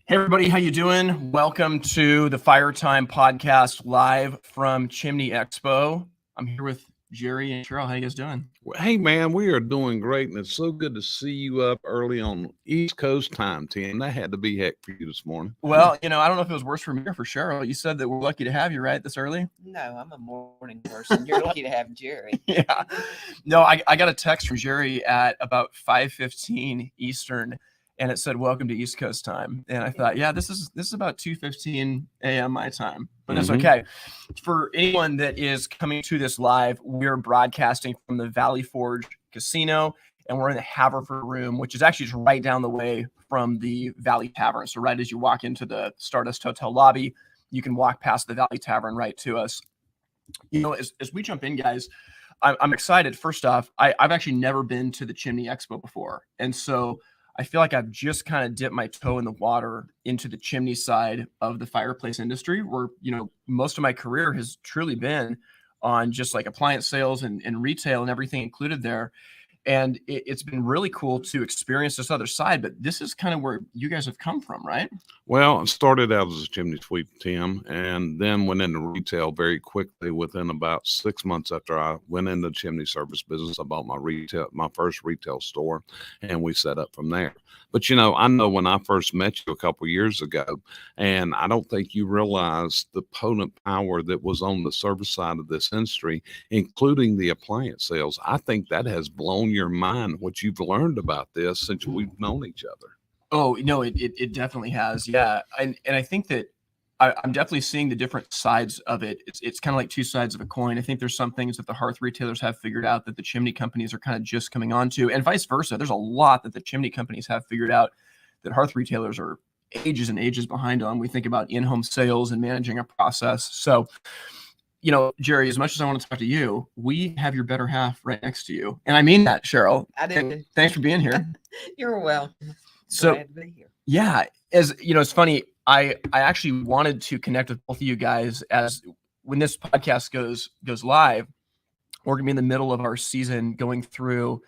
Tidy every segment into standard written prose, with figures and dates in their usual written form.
Hey everybody, how you doing? Welcome to the Fire Time podcast live from Chimney Expo. I'm here with Jerry and Sheryl. How you guys doing? Hey man, we are doing great, and it's so good to see you up early on East Coast time, Tim. That had to be heck for you this morning. Well, I don't know if it was worse for me or for Sheryl. You said that we're lucky to have you, right, this early? No, I'm a morning person. You're lucky to have Jerry. Yeah. No, I got a text from Jerry at about 5:15 Eastern, and it said, "Welcome to East Coast time." And I thought, yeah, this is about 2:15 a.m. my time, but that's okay. For anyone that is coming to this live, we're broadcasting from the Valley Forge Casino, and we're in the Haverford room, which is actually just right down the way from the Valley Tavern. So right as you walk into the Stardust Hotel lobby, you can walk past the Valley Tavern right to us. As we jump in, guys, I'm excited. First off, I've actually never been to the Chimney Expo before, and so I feel like I've just kind of dipped my toe in the water into the chimney side of the fireplace industry, where most of my career has truly been on just like appliance sales and retail and everything included there. And it's been really cool to experience this other side, but this is kind of where you guys have come from, right? Well, I started out as a chimney sweep, Tim, and then went into retail very quickly. Within about 6 months after I went into the chimney service business, I bought my first retail store, and we set up from there. But I know when I first met you a couple of years ago, and I don't think you realized the potent power that was on the service side of this industry, including the appliance sales. I think that has blown your mind what you've learned about this since we've known each other. Oh, no, it definitely has. Yeah. And I think that I'm definitely seeing the different sides of it. It's kind of like two sides of a coin. I think there's some things that the hearth retailers have figured out that the chimney companies are kind of just coming on to, and vice versa. There's a lot that the chimney companies have figured out that hearth retailers are ages and ages behind on. We think about in-home sales and managing a process. So, Jerry, as much as I want to talk to you, we have your better half right next to you. And I mean that, Sheryl. I do. Thanks for being here. You're welcome. So, Glad to be here. yeah, as it's funny. I actually wanted to connect with both of you guys as when this podcast goes live, we're going to be in the middle of our season going through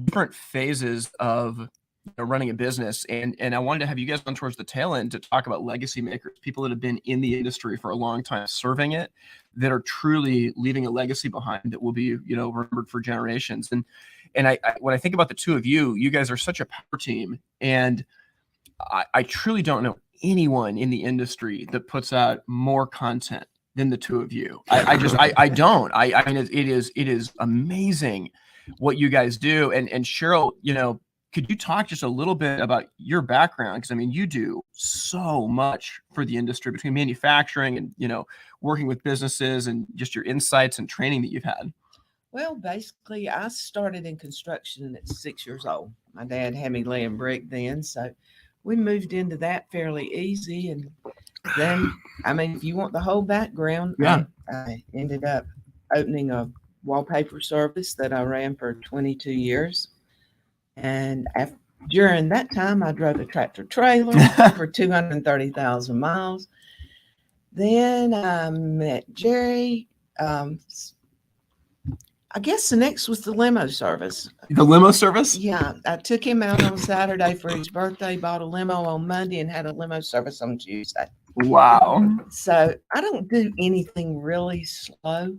different phases of running a business. And I wanted to have you guys on towards the tail end to talk about legacy makers, people that have been in the industry for a long time, serving it, that are truly leaving a legacy behind that will be, remembered for generations. And I when I think about the two of you, you guys are such a power team. And I truly don't know anyone in the industry that puts out more content than the two of you. I don't. I mean, it is amazing what you guys do. And Sheryl, could you talk just a little bit about your background? Because I mean, you do so much for the industry between manufacturing and working with businesses and just your insights and training that you've had. Well, basically, I started in construction at 6 years old. My dad had me laying brick then, so we moved into that fairly easy. And then, I mean, if you want the whole background, yeah. I ended up opening a wallpaper service that I ran for 22 years. And during that time, I drove a tractor trailer for 230,000 miles. Then I met Jerry. I guess the next was the limo service. The limo service? Yeah. I took him out on Saturday for his birthday, bought a limo on Monday, and had a limo service on Tuesday. Wow. So I don't do anything really slow.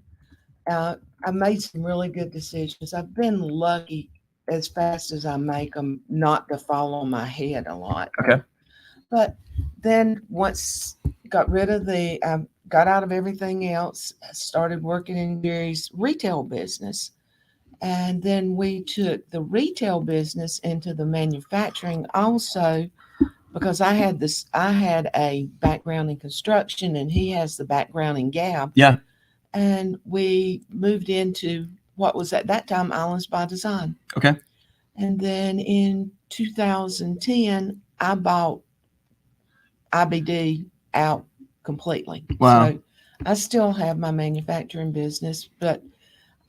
I made some really good decisions. I've been lucky as fast as I make them not to fall on my head a lot. Okay. But then once got out of everything else, started working in Jerry's retail business. And then we took the retail business into the manufacturing also, because I had a background in construction and he has the background in Gab. Yeah. And we moved into what was at that time Islands by Design. Okay. And then in 2010, I bought IBD out completely. Wow. So I still have my manufacturing business, but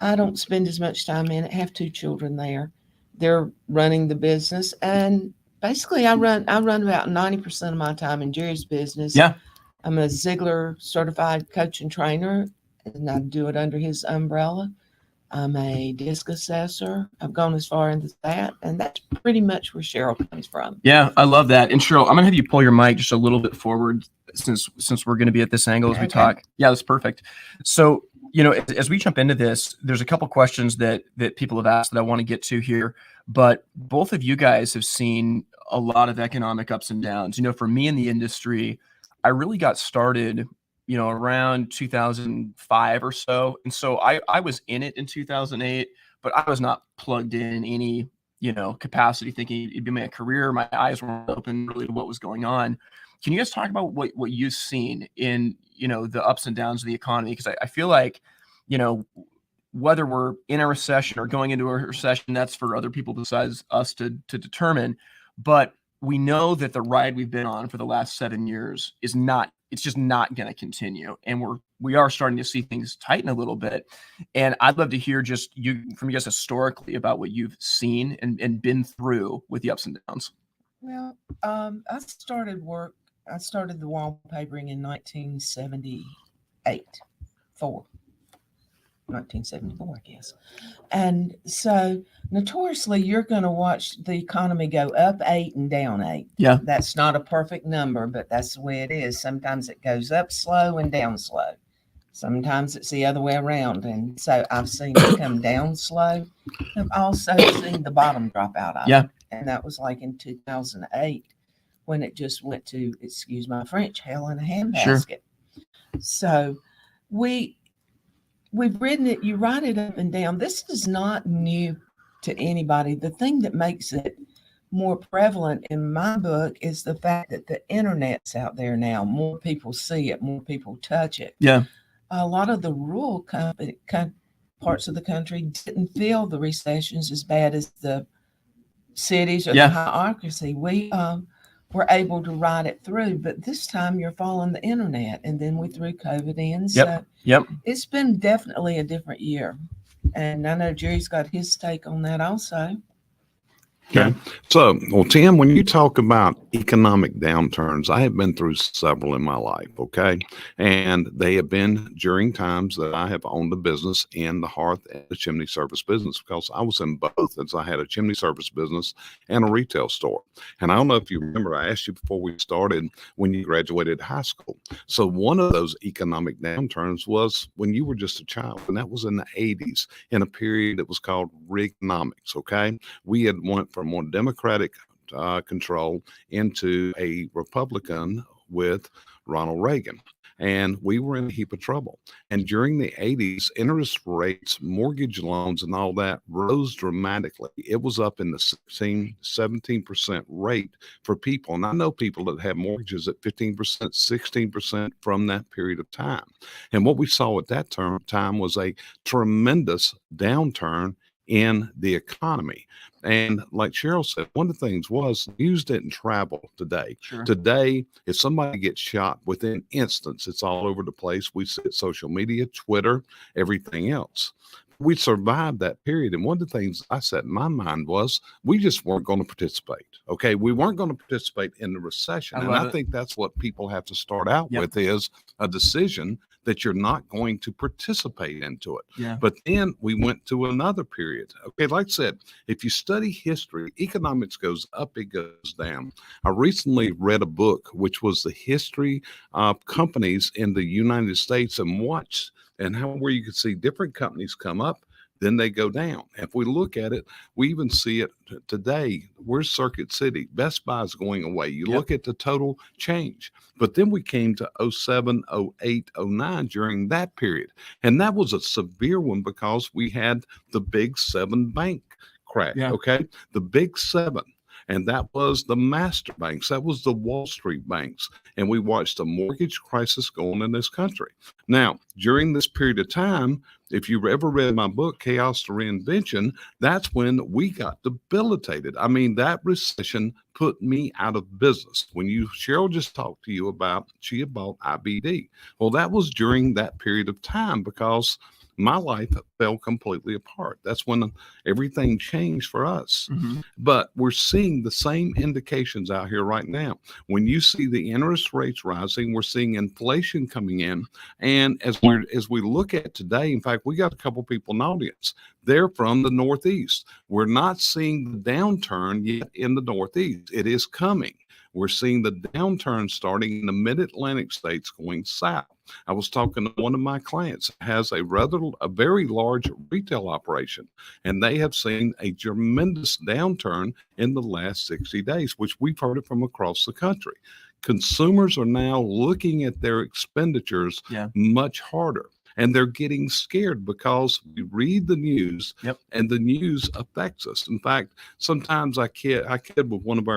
I don't spend as much time in it. I have 2 children there. They're running the business. And basically I run about 90% of my time in Jerry's business. Yeah. I'm a Ziegler certified coach and trainer, and I do it under his umbrella. I'm a disc assessor. I've gone as far into that, and that's pretty much where Cheryl comes from. Yeah, I love that. And Cheryl, I'm gonna have you pull your mic just a little bit forward since we're gonna be at this angle as we talk. Yeah, that's perfect. So, as we jump into this, there's a couple questions that people have asked that I want to get to here. But both of you guys have seen a lot of economic ups and downs. For me in the industry, I really got started, around 2005 or so. And so I was in it in 2008, but I was not plugged in any, capacity thinking it'd be my career. My eyes weren't open really to what was going on. Can you guys talk about what you've seen in, the ups and downs of the economy? Because I feel like, whether we're in a recession or going into a recession, that's for other people besides us to determine. But we know that the ride we've been on for the last 7 years it's just not going to continue. And we are starting to see things tighten a little bit. And I'd love to hear from you guys historically about what you've seen and been through with the ups and downs. Well, I started the wallpapering in 1974, I guess. And so notoriously, you're going to watch the economy go up 8 and down 8. Yeah. That's not a perfect number, but that's the way it is. Sometimes it goes up slow and down slow. Sometimes it's the other way around. And so I've seen it come down slow. I've also seen the bottom drop out of it. And that was like in 2008 when it just went to, excuse my French, hell in a handbasket. Sure. So we've written it, you write it up and down. This is not new to anybody. The thing that makes it more prevalent in my book is the fact that the internet's out there now. More people see it, more people touch it. Yeah. A lot of the rural parts of the country didn't feel the recessions as bad as the cities or the hierarchy. We were able to ride it through, but this time you're following the internet, and then we threw COVID in. So it's been definitely a different year. And I know Jerry's got his take on that also. Okay. So, well, Tim, when you talk about economic downturns, I have been through several in my life, okay? And they have been during times that I have owned a business in the hearth and the chimney service business, because I was in both, as I had a chimney service business and a retail store. And I don't know if you remember, I asked you before we started when you graduated high school. So one of those economic downturns was when you were just a child, and that was in the 80s, in a period that was called Reaganomics, okay? We had went from more Democratic control into a Republican with Ronald Reagan. And we were in a heap of trouble. And during the 80s, interest rates, mortgage loans, and all that rose dramatically. It was up in the 17% rate for people. And I know people that have mortgages at 15%, 16% from that period of time. And what we saw at that time was a tremendous downturn in the economy. And like Cheryl said, one of the things was news didn't travel today. Sure. Today, if somebody gets shot within instance, it's all over the place. We see it, social media, Twitter, everything else. We survived that period. And one of the things I set in my mind was we just weren't going to participate. Okay. We weren't going to participate in the recession. And I think that's what people have to start out with, is a decision that you're not going to participate into it. Yeah. But then we went to another period. Okay, like I said, if you study history, economics goes up, it goes down. I recently read a book, which was the history of companies in the United States, and watched and where you could see different companies come up, then they go down. If we look at it, we even see it today. We're Circuit City. Best Buy is going away. You look at the total change. But then we came to 07, 08, 09 during that period. And that was a severe one because we had the big 7 bank crack, okay? The big 7. And that was the master banks. That was the Wall Street banks. And we watched a mortgage crisis go on in this country. Now, during this period of time, if you ever read my book, Chaos to Reinvention, that's when we got debilitated. I mean, that recession put me out of business. When Cheryl just talked to you about she had bought IBD. Well, that was during that period of time because my life fell completely apart. That's when everything changed for us. Mhm. But we're seeing the same indications out here right now. When you see the interest rates rising, we're seeing inflation coming in. And as we look at today, in fact, we got a couple people in the audience. They're from the Northeast. We're not seeing the downturn yet in the Northeast. It is coming. We're seeing the downturn starting in the mid-Atlantic states going south. I was talking to one of my clients who has a very large retail operation, and they have seen a tremendous downturn in the last 60 days, which we've heard it from across the country. Consumers are now looking at their expenditures much harder. And they're getting scared because we read the news, and the news affects us. In fact, sometimes I kid with one of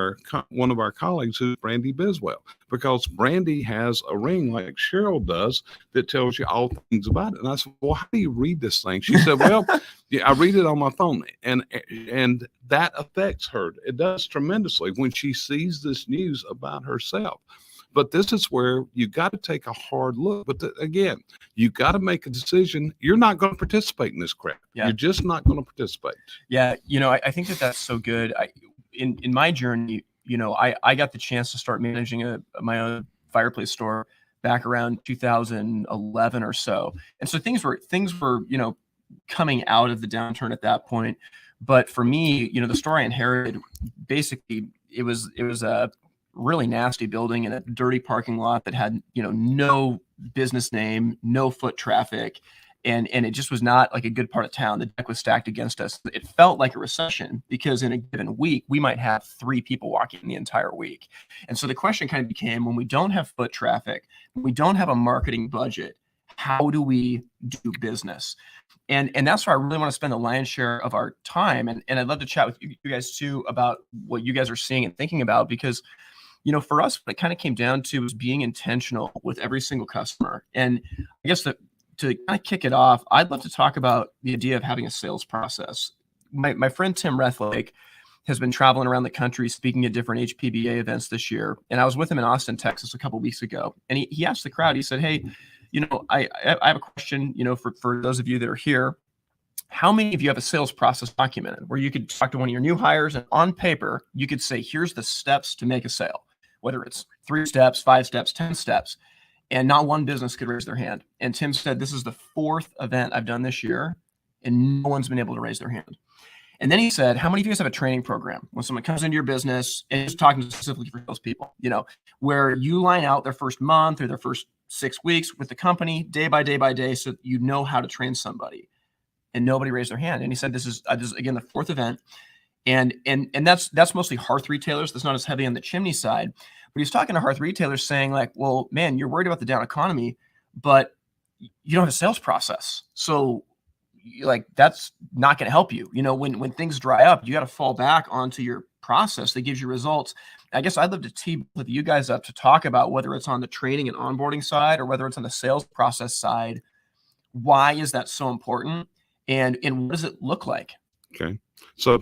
our colleagues who's Brandy Biswell, because Brandy has a ring like Cheryl does that tells you all things about it. And I said, well, how do you read this thing? She said, well, I read it on my phone, and that affects her. It does tremendously when she sees this news about herself. But this is where you got to take a hard look. But again, you got to make a decision. You're not going to participate in this crap. Yeah. You're just not going to participate. Yeah. I think that's so good. In my journey, I got the chance to start managing my own fireplace store back around 2011 or so. And so things were, coming out of the downturn at that point. But for me, the store I inherited, basically it was a really nasty building in a dirty parking lot that had, no business name, no foot traffic. And it just was not like a good part of town. The deck was stacked against us. It felt like a recession because in a given week, we might have 3 people walking the entire week. And so the question kind of became, when we don't have foot traffic, when we don't have a marketing budget, how do we do business? And that's where I really want to spend the lion's share of our time. And I'd love to chat with you guys too about what you guys are seeing and thinking about, because for us, what it kind of came down to was being intentional with every single customer. And I guess to kind of kick it off, I'd love to talk about the idea of having a sales process. My friend Tim Rethlake has been traveling around the country speaking at different HPBA events this year. And I was with him in Austin, Texas a couple of weeks ago. And he asked the crowd, he said, hey, I have a question, for those of you that are here. How many of you have a sales process documented where you could talk to one of your new hires and on paper, you could say, here's the steps to make a sale, whether it's 3 steps, 5 steps, 10 steps, and not one business could raise their hand. And Tim said, this is the 4th event I've done this year, and no one's been able to raise their hand. And then he said, how many of you guys have a training program when someone comes into your business, and he's talking specifically for salespeople, where you line out their first month or their first 6 weeks with the company day by day by day, so you know how to train somebody. And nobody raised their hand. And he said, this is again the 4th event. And that's mostly hearth retailers. That's not as heavy on the chimney side. But he's talking to hearth retailers saying like, well, man, you're worried about the down economy, but you don't have a sales process. So like, that's not going to help you. When things dry up, you got to fall back onto your process that gives you results. I guess I'd love to tee with you guys up to talk about whether it's on the training and onboarding side or whether it's on the sales process side. Why is that so important? And what does it look like? Okay. So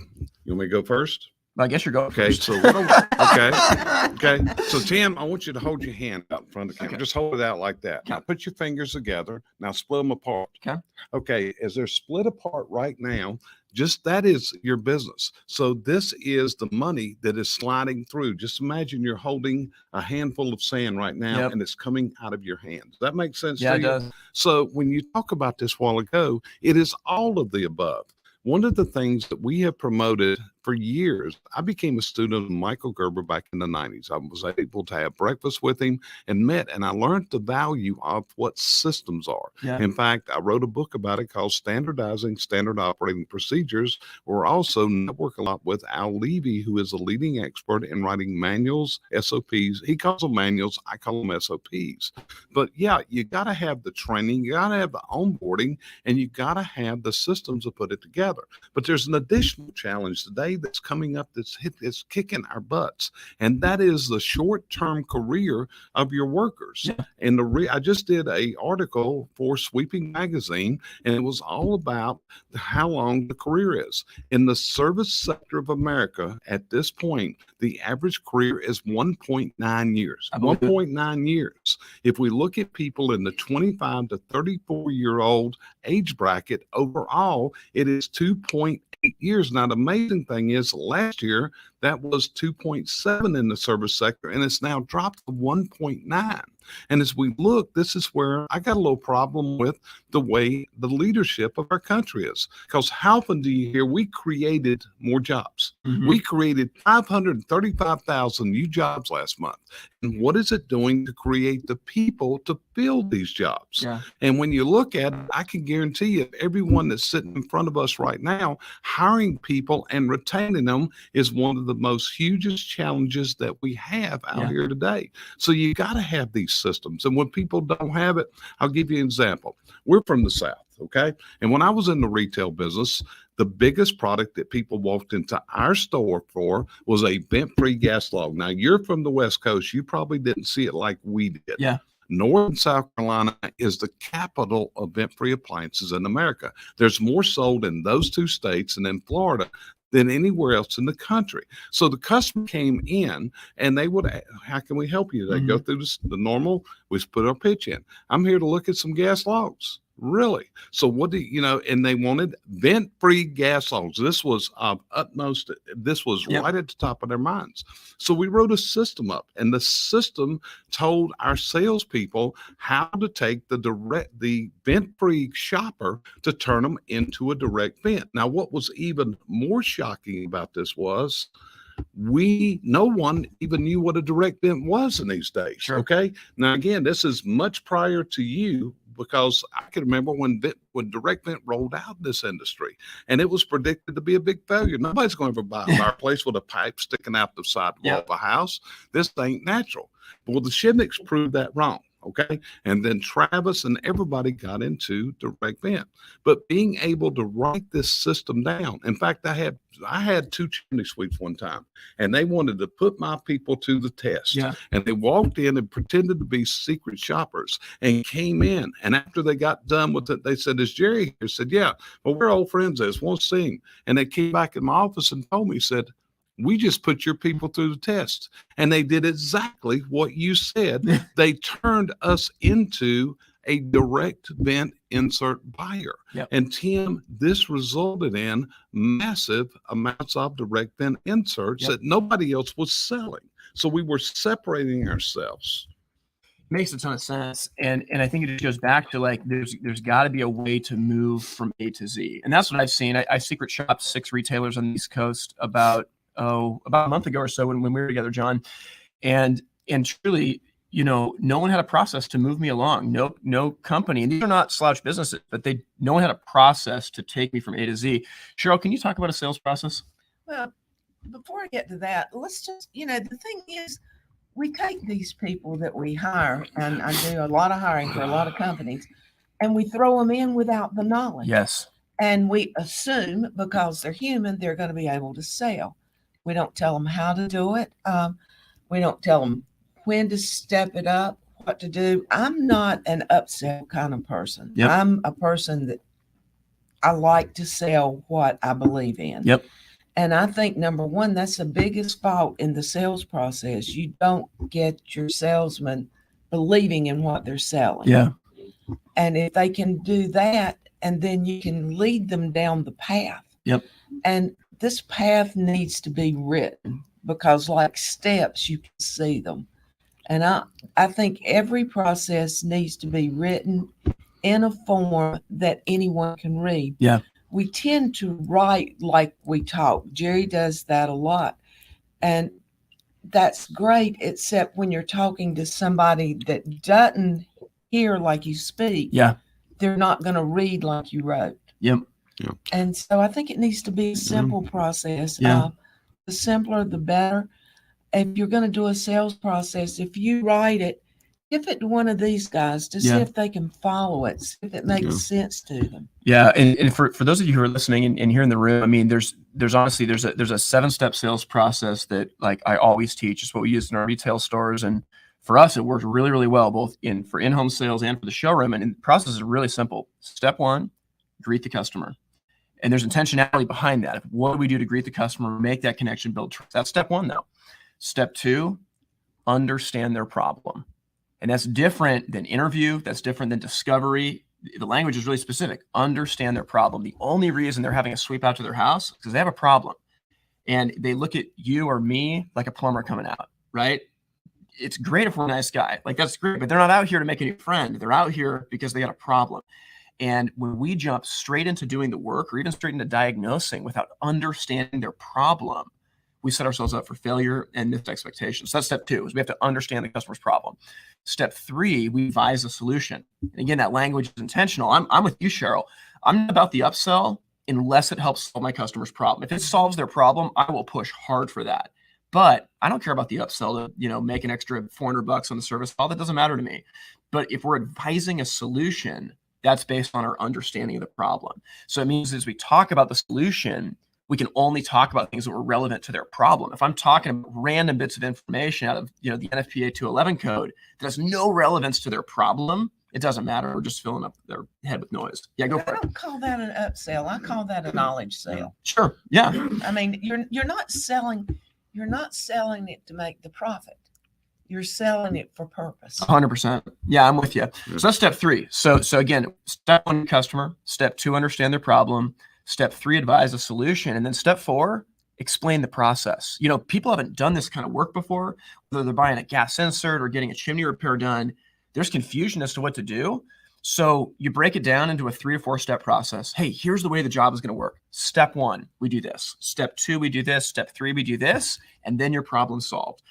you want me to go first? I guess you're going okay. first. So okay. So Tim, I want you to hold your hand out in front of the camera. Okay. Just hold it out like that. Okay. Now put your fingers together. Now split them apart. Okay. Okay. As they're split apart right now, just that is your business. So this is the money that is sliding through. Just imagine you're holding a handful of sand right now, and it's coming out of your hand. Does that make sense to you? Yeah, it does. So when you talk about this a while ago, it is all of the above. One of the things that we have promoted for years, I became a student of Michael Gerber back in the 90s. I was able to have breakfast with him and I learned the value of what systems are. Yeah. In fact, I wrote a book about it called Standardizing Standard Operating Procedures. We're also network a lot with Al Levy, who is a leading expert in writing manuals, SOPs. He calls them manuals. I call them SOPs. But yeah, you got to have the training, you got to have the onboarding, and you got to have the systems to put it together. But there's an additional challenge today today that's coming up that's kicking our butts, and that is the short-term career of your workers. Yeah. And I just did a article for Sweeping Magazine, and it was all about how long the career is. In the service sector of America at this point, the average career is 1.9 years. 1.9 years. If we look at people in the 25 to 34-year-old age bracket, overall, it is 2.8 years. Now, the amazing thing is last year, that was 2.7 in the service sector, and it's now dropped to 1.9. And as we look, this is where I got a little problem with the way the leadership of our country is. Because how often do you hear we created more jobs? Mhm. We created 535,000 new jobs last month. And what is it doing to create the people to fill these jobs? Yeah. And when you look at it, I can guarantee you everyone that's sitting in front of us right now, hiring people and retaining them is one of the most hugest challenges that we have out here today. So you got to have these systems. And when people don't have it, I'll give you an example. We're from the South, okay? And when I was in the retail business, the biggest product that people walked into our store for was a vent-free gas log. Now, you're from the West Coast. You probably didn't see it like we did. Yeah. North and South Carolina is the capital of vent-free appliances in America. There's more sold in those two states and in Florida than anywhere else in the country. So the customer came in and they would, how can we help you? They go through the normal, we just put our pitch in. I'm here to look at some gas logs. Really? So what do you know? And they wanted vent-free gas logs. This was utmost. This was right at the top of their minds. So we wrote a system up, and the system told our salespeople how to take the vent-free shopper to turn them into a direct vent. Now, what was even more shocking about this was no one even knew what a direct vent was in these days. Sure. Okay. Now, again, this is much prior to you, because I can remember when direct vent rolled out in this industry, and it was predicted to be a big failure. Nobody's going to ever buy a fireplace with a pipe sticking out the side wall of a house. This ain't natural. Well, the Chimneys proved that wrong. Okay. And then Travis and everybody got into direct vent. But being able to write this system down. In fact, I had two chimney sweeps one time, and they wanted to put my people to the test. Yeah. And they walked in and pretended to be secret shoppers and came in. And after they got done with it, they said, "Is Jerry here?" I said, "Yeah. Well, we're old friends. I just want to see him." And they came back in my office and told me, said, "We just put your people through the test." And they did exactly what you said. They turned us into a direct vent insert buyer. Yep. And Tim, this resulted in massive amounts of direct vent inserts that nobody else was selling. So we were separating ourselves. Makes a ton of sense. And I think it just goes back to like, there's got to be a way to move from A to Z. And that's what I've seen. I secret shopped 6 retailers on the East Coast about a month ago or so when we were together, John. And truly, no one had a process to move me along. No company. And these are not slouch businesses, but no one had a process to take me from A to Z. Sheryl, can you talk about a sales process? Well, before I get to that, let's just, the thing is, we take these people that we hire, and I do a lot of hiring for a lot of companies, and we throw them in without the knowledge. Yes. And we assume because they're human, they're going to be able to sell. We don't tell them how to do it. We don't tell them when to step it up, what to do. I'm not an upsell kind of person. Yep. I'm a person that I like to sell what I believe in. Yep. And I think, number one, that's the biggest fault in the sales process. You don't get your salesman believing in what they're selling. Yeah. And if they can do that, and then you can lead them down the path. Yep. And this path needs to be written, because like steps, you can see them. And I think every process needs to be written in a form that anyone can read. Yeah. We tend to write like we talk. Jerry does that a lot. And that's great, except when you're talking to somebody that doesn't hear like you speak. Yeah. They're not going to read like you wrote. Yep. Yeah. And so I think it needs to be a simple process. Yeah. The simpler, the better. If you're going to do a sales process, if you write it Give it to one of these guys to see Yeah. if they can follow it, see if it makes Yeah. sense to them. Yeah, and for those of you who are listening and here in the room, I mean, there's honestly there's a 7-step sales process that like I always teach. It's what we use in our retail stores, and for us, it works really, really well both for in-home sales and for the showroom. And the process is really simple. Step 1, greet the customer, and there's intentionality behind that. What do we do to greet the customer, make that connection, build trust? That's step 1, though. Step 2, understand their problem, and that's different than interview. That's different than discovery. The language is really specific. Understand their problem. The only reason they're having a sweep out to their house is because they have a problem. And they look at you or me like a plumber coming out, right? It's great if we're a nice guy. Like, that's great, but they're not out here to make a new friend. They're out here because they got a problem. And when we jump straight into doing the work or even straight into diagnosing without understanding their problem, we set ourselves up for failure and missed expectations. So that's step 2, is we have to understand the customer's problem. Step 3, we devise a solution. And again, that language is intentional. I'm with you, Sheryl. I'm not about the upsell unless it helps solve my customer's problem. If it solves their problem, I will push hard for that. But I don't care about the upsell to, make an extra $400 on the service. All that doesn't matter to me. But if we're advising a solution, that's based on our understanding of the problem. So it means as we talk about the solution, we can only talk about things that were relevant to their problem. If I'm talking about random bits of information out of the NFPA 211 code that has no relevance to their problem, it doesn't matter. We're just filling up their head with noise. Yeah, go for it. I don't call that an upsell. I call that a knowledge sale. Sure. Yeah. I mean, you're not selling it to make the profit. You're selling it for purpose. 100%. Yeah, I'm with you. So that's step 3. So again, step 1, customer. Step 2, understand their problem. Step 3, advise a solution. And then step 4, explain the process. People haven't done this kind of work before, whether they're buying a gas insert or getting a chimney repair done. There's confusion as to what to do. So you break it down into a 3 or 4 step process. Hey, here's the way the job is going to work. Step 1, we do this. Step 2, we do this. Step 3, we do this. And then your problem's solved.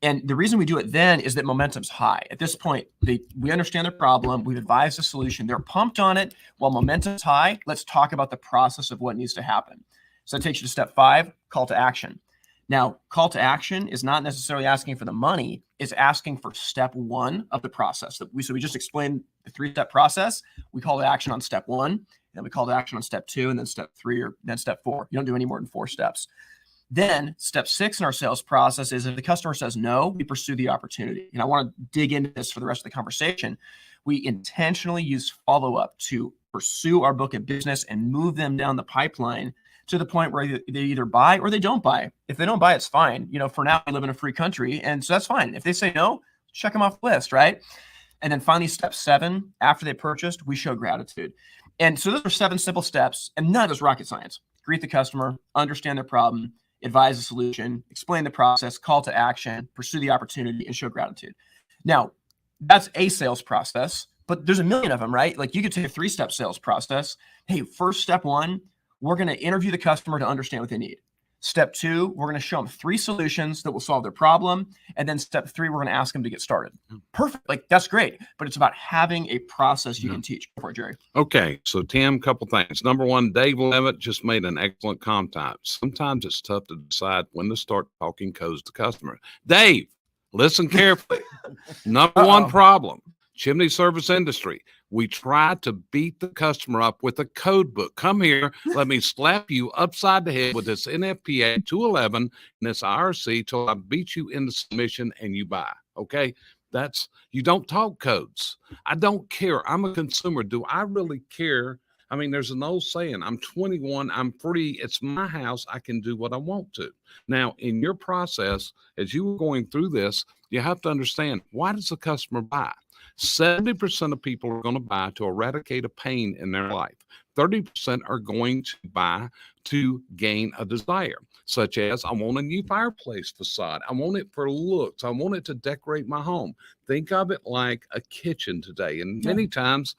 And the reason we do it then is that momentum's high. At this point, we understand their problem. We've advised a solution. They're pumped on it. While momentum's high, let's talk about the process of what needs to happen. So that takes you to step 5, call to action. Now, call to action is not necessarily asking for the money. It's asking for step 1 of the process. So we just explained the 3-step process. We call to action on step 1, and then we call to action on step 2, and then step 3, or then step 4. You don't do any more than 4 steps. Then step 6 in our sales process is if the customer says no, we pursue the opportunity. And I want to dig into this for the rest of the conversation. We intentionally use follow-up to pursue our book of business and move them down the pipeline to the point where they either buy or they don't buy. If they don't buy, it's fine. For now, we live in a free country, and so that's fine. If they say no, check them off the list, right? And then finally, step 7, after they purchased, we show gratitude. And so those are 7 simple steps, and none of it's rocket science. Greet the customer, understand their problem, advise a solution, explain the process, call to action, pursue the opportunity, and show gratitude. Now, that's a sales process, but there's a million of them, right? Like, you could take a 3-step sales process. Hey, first, step 1, we're going to interview the customer to understand what they need. Step 2, we're going to show them 3 solutions that will solve their problem. And then step 3, we're going to ask them to get started. Perfect. Like, that's great. But it's about having a process you can teach. Go for it, Jerry. Okay. So, Tim, couple things. Number 1, Dave Levitt just made an excellent comment. Sometimes it's tough to decide when to start talking codes to customers. Dave, listen carefully. Number 1 problem, chimney service industry. We try to beat the customer up with a code book. Come here, let me slap you upside the head with this NFPA 211 and this IRC till I beat you into submission and you buy. Okay? You don't talk codes. I don't care. I'm a consumer. Do I really care? I mean, there's an old saying, I'm 21, I'm free. It's my house. I can do what I want to. Now, in your process, as you were going through this, you have to understand, why does the customer buy? 70% of people are going to buy to eradicate a pain in their life. 30% are going to buy to gain a desire, such as I want a new fireplace facade. I want it for looks. I want it to decorate my home. Think of it like a kitchen today. And many times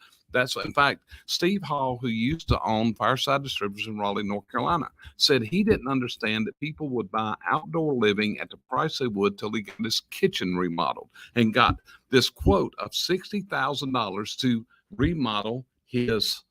in fact, Steve Hall, who used to own Fireside Distributors in Raleigh, North Carolina, said he didn't understand that people would buy outdoor living at the price they would till he got his kitchen remodeled and got this quote of $60,000 to remodel his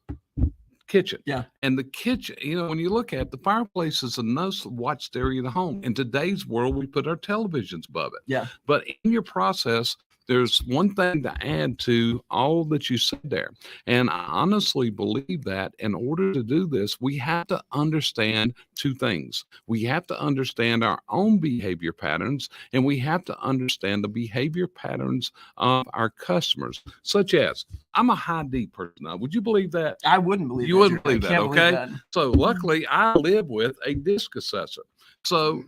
kitchen. Yeah. And the kitchen, when you look at the fireplace is the most watched area of the home. In today's world, we put our televisions above it. Yeah. But in your process, there's one thing to add to all that you said there. And I honestly believe that in order to do this, we have to understand two things. We have to understand our own behavior patterns, and we have to understand the behavior patterns of our customers, such as I'm a high D person. Now, would you believe that? I wouldn't believe you that. wouldn't believe I that. can't Okay. believe that. So luckily I live with a disc assessor. So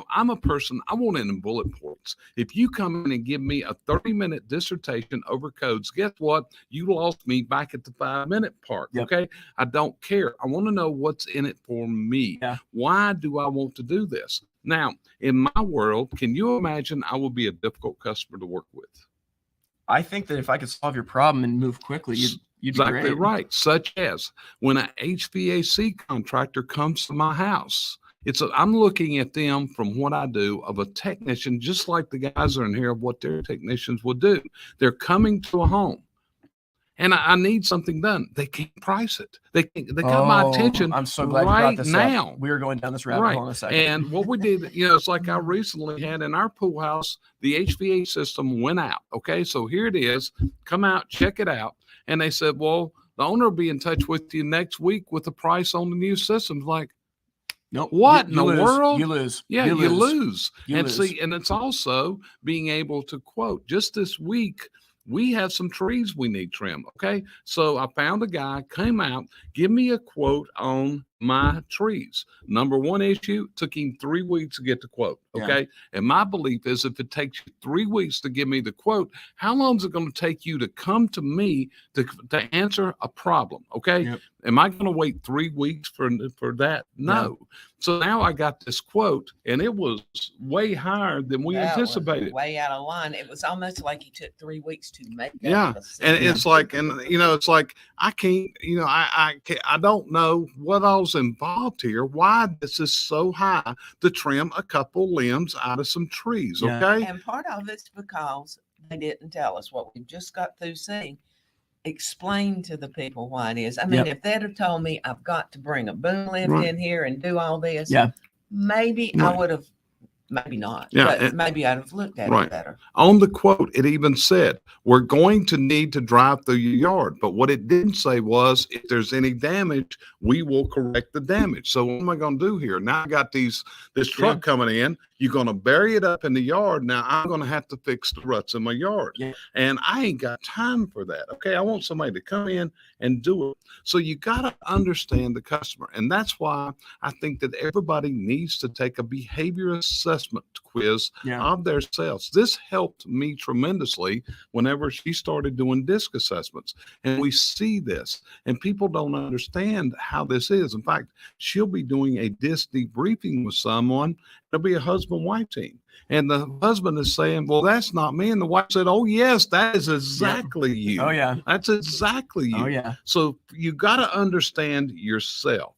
I'm a person, I want it in bullet points. If you come in and give me a 30-minute dissertation over codes, guess what? You lost me back at the 5-minute part. Yep. Okay. I don't care. I want to know what's in it for me. Yeah. Why do I want to do this? Now, in my world, can you imagine I would be a difficult customer to work with? I think that if I could solve your problem and move quickly, you'd exactly be great. Right. Such as when an HVAC contractor comes to my house, I'm looking at them from what I do of a technician, just like the guys are in here of what their technicians would do. They're coming to a home, and I need something done. They can't price it. They got my attention. I'm so glad right you brought this now. Up. We are going down this rabbit hole in a second. And what we did, it's like I recently had in our pool house, the HVAC system went out. Okay, so here it is. Come out, check it out. And they said, well, the owner will be in touch with you next week with the price on the new system. Like, nope. What in the world? You lose. Yeah, you lose. You lose. See, and it's also being able to quote. Just this week, we have some trees we need trimmed. Okay, so I found a guy, came out, give me a quote on my trees. Number one issue, took him 3 weeks to get the quote. Okay. Yeah. And my belief is if it takes you 3 weeks to give me the quote, how long is it going to take you to come to me to answer a problem? Okay. Yep. Am I going to wait 3 weeks for that? No. Yep. So now I got this quote, and it was way higher than we anticipated. Way out of line. It was almost like he took 3 weeks to make that. Yeah. And it's like, it's like, I can't, I don't know what all's involved here. Why this is so high to trim a couple limbs out of some trees. Yeah. Okay. And part of it's because they didn't tell us what we just got through seeing. Explain to the people why it is. I mean, if they'd have told me I've got to bring a boom lift in here and do all this, maybe I would have, maybe not, but maybe I'd have looked at it better. On the quote, it even said, we're going to need to drive through your yard. But what it didn't say was, if there's any damage, we will correct the damage. So what am I going to do here? Now I got this truck coming in. You're going to bury it up in the yard. Now I'm going to have to fix the ruts in my yard. Yeah. And I ain't got time for that. Okay. I want somebody to come in and do it. So you got to understand the customer. And that's why I think that everybody needs to take a behavior assessment quiz of their sales. This helped me tremendously whenever she started doing disc assessments. And we see this, and people don't understand how this is. In fact, she'll be doing a disc debriefing with someone. It'll be a husband-wife team. And the husband is saying, well, that's not me. And the wife said, oh, yes, that is exactly you. Oh, yeah. That's exactly you. Oh, yeah. So you got to understand yourself.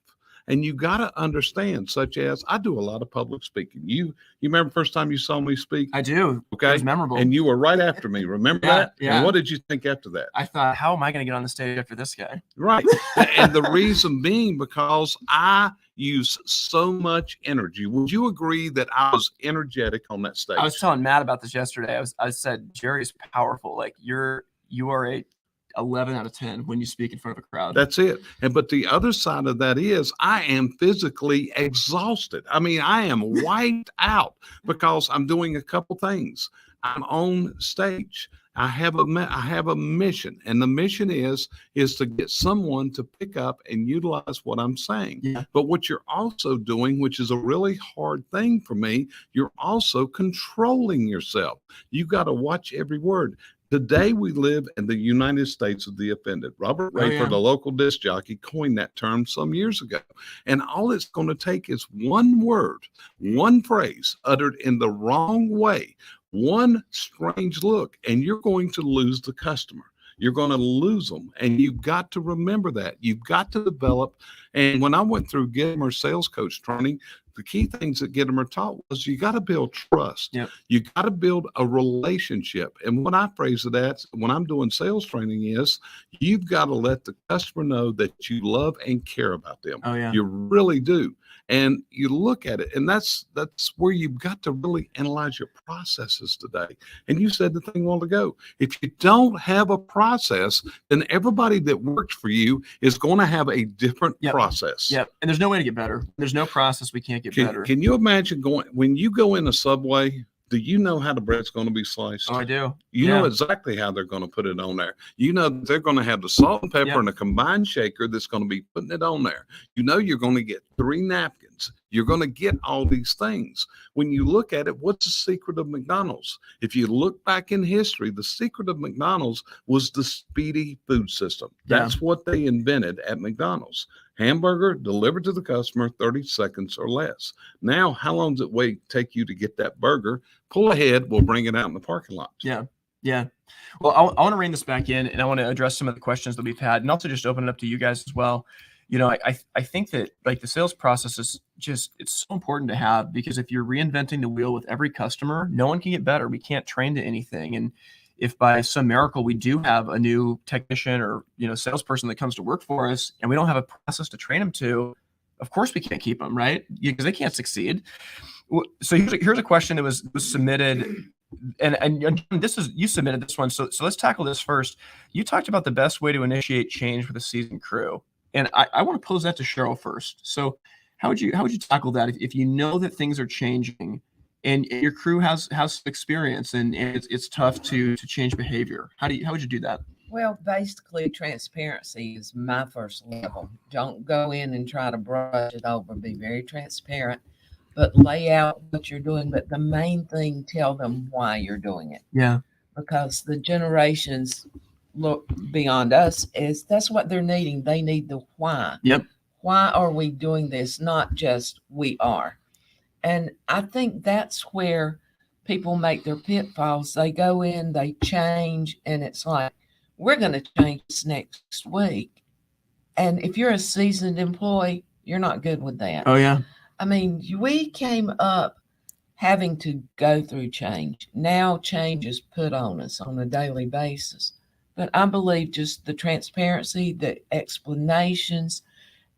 And you got to understand, such as I do a lot of public speaking. You remember the first time you saw me speak? I do. Okay. It was memorable. And you were right after me. Remember that? Yeah. And what did you think after that? I thought, how am I going to get on the stage after this guy? Right. And the reason being because I use so much energy. Would you agree that I was energetic on that stage? I was telling Matt about this yesterday. I said, Jerry's powerful. Like you are a 11 out of 10 when you speak in front of a crowd. That's it. But the other side of that is I am physically exhausted. I mean, I am wiped out because I'm doing a couple things. I'm on stage. I have a mission, and the mission is to get someone to pick up and utilize what I'm saying. Yeah. But what you're also doing, which is a really hard thing for me, you're also controlling yourself. You got to watch every word. Today we live in the United States of the offended. Robert Rayford, the local disc jockey, coined that term some years ago. And all it's going to take is one word, one phrase uttered in the wrong way, one strange look, and you're going to lose the customer. You're going to lose them. And you've got to remember that. You've got to develop And when I went through Gittimer sales coach training, the key things that Gittimer taught was you got to build trust. Yep. You got to build a relationship. And what I phrase it as when I'm doing sales training is you've got to let the customer know that you love and care about them. Oh, yeah. You really do. And you look at it, and that's where you've got to really analyze your processes today. And you said the thing a while ago. If you don't have a process, then everybody that works for you is going to have a different process. Yep. And there's no way to get better. There's no process we can't get better. Can you imagine when you go in a Subway? Do you know how the bread's going to be sliced? Oh, I do. You know exactly how they're going to put it on there. You know they're going to have the salt and pepper and a combined shaker that's going to be putting it on there. You know you're going to get 3 napkins. You're going to get all these things. When you look at it, what's the secret of McDonald's? If you look back in history, the secret of McDonald's was the speedy food system. That's what they invented at McDonald's. Hamburger delivered to the customer 30 seconds or less. Now, how long does it take you to get that burger? Pull ahead, we'll bring it out in the parking lot. Yeah. Well, I want to rein this back in, and I want to address some of the questions that we've had, and also just open it up to you guys as well. You know, I think that like the sales process is it's so important to have, because if you're reinventing the wheel with every customer, no one can get better. We can't train to anything. And if by some miracle we do have a new technician or, salesperson that comes to work for us and we don't have a process to train them to, of course we can't keep them, right? Because they can't succeed. So here's a question that was submitted, and this is, you submitted this one. So let's tackle this first. You talked about the best way to initiate change with a seasoned crew. And I want to pose that to Sheryl first. So how would you tackle that if you know that things are changing and your crew has experience and it's tough to change behavior? How would you do that? Well, basically, transparency is my first level. Don't go in and try to brush it over. Be very transparent, but lay out what you're doing. But the main thing, tell them why you're doing it. Yeah. Because the generations look beyond us, that's what they're needing. They need the why. Yep. Why are we doing this? Not just we are. And I think that's where people make their pitfalls. They go in, they change, and it's like, we're going to change this next week. And if you're a seasoned employee, you're not good with that. Oh, yeah. I mean, we came up having to go through change. Now change is put on us on a daily basis. But I believe just the transparency, the explanations,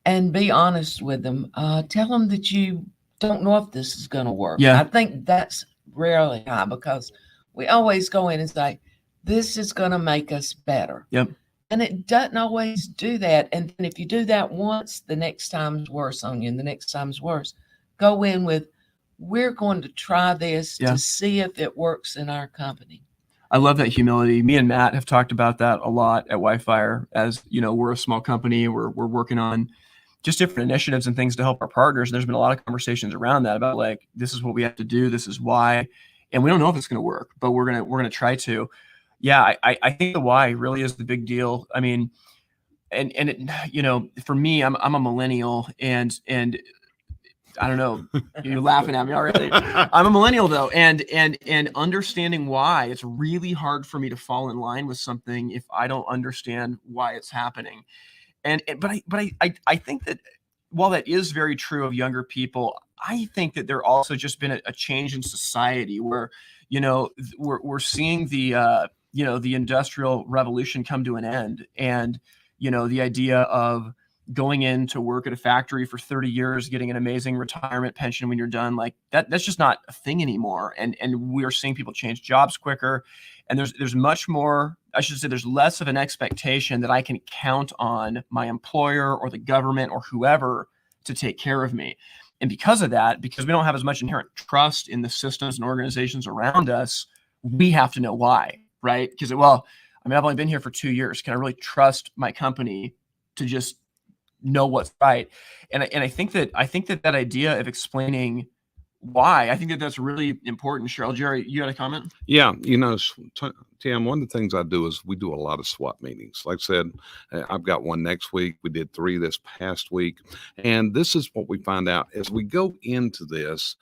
and be honest with them. Tell them that you don't know if this is going to work. Yeah. I think that's rarely high, because we always go in and say, this is going to make us better. Yep. And it doesn't always do that. And then if you do that once, the next time's worse on you, and the next time's worse. Go in with, we're going to try this to see if it works in our company. I love that humility. Me and Matt have talked about that a lot at Wi-Fi. As you know, we're a small company. We're working on just different initiatives and things to help our partners. And there's been a lot of conversations around that about like, this is what we have to do. This is why. And we don't know if it's going to work, but we're going to try to. Yeah. I think the why really is the big deal. I mean, and it, for me, I'm a millennial, and I don't know, you're laughing at me already. I'm a millennial though. And understanding why, it's really hard for me to fall in line with something if I don't understand why it's happening. But I think that while that is very true of younger people, I think that there also just been a change in society where, we're seeing the industrial revolution come to an end. And, the idea of going in to work at a factory for 30 years, getting an amazing retirement pension when you're done, like that's just not a thing anymore. And we are seeing people change jobs quicker. And there's much more, I should say, there's less of an expectation that I can count on my employer or the government or whoever to take care of me. And because of that, because we don't have as much inherent trust in the systems and organizations around us, we have to know why, right? Because, I've only been here for 2 years. Can I really trust my company to just know what's right? And I think that idea of explaining why, I think that's really important. Sheryl, Jerry, you got a comment? Yeah. Tim, one of the things I do is we do a lot of SWAT meetings. Like I said, I've got one next week. We did 3 this past week. And this is what we find out as we go into this.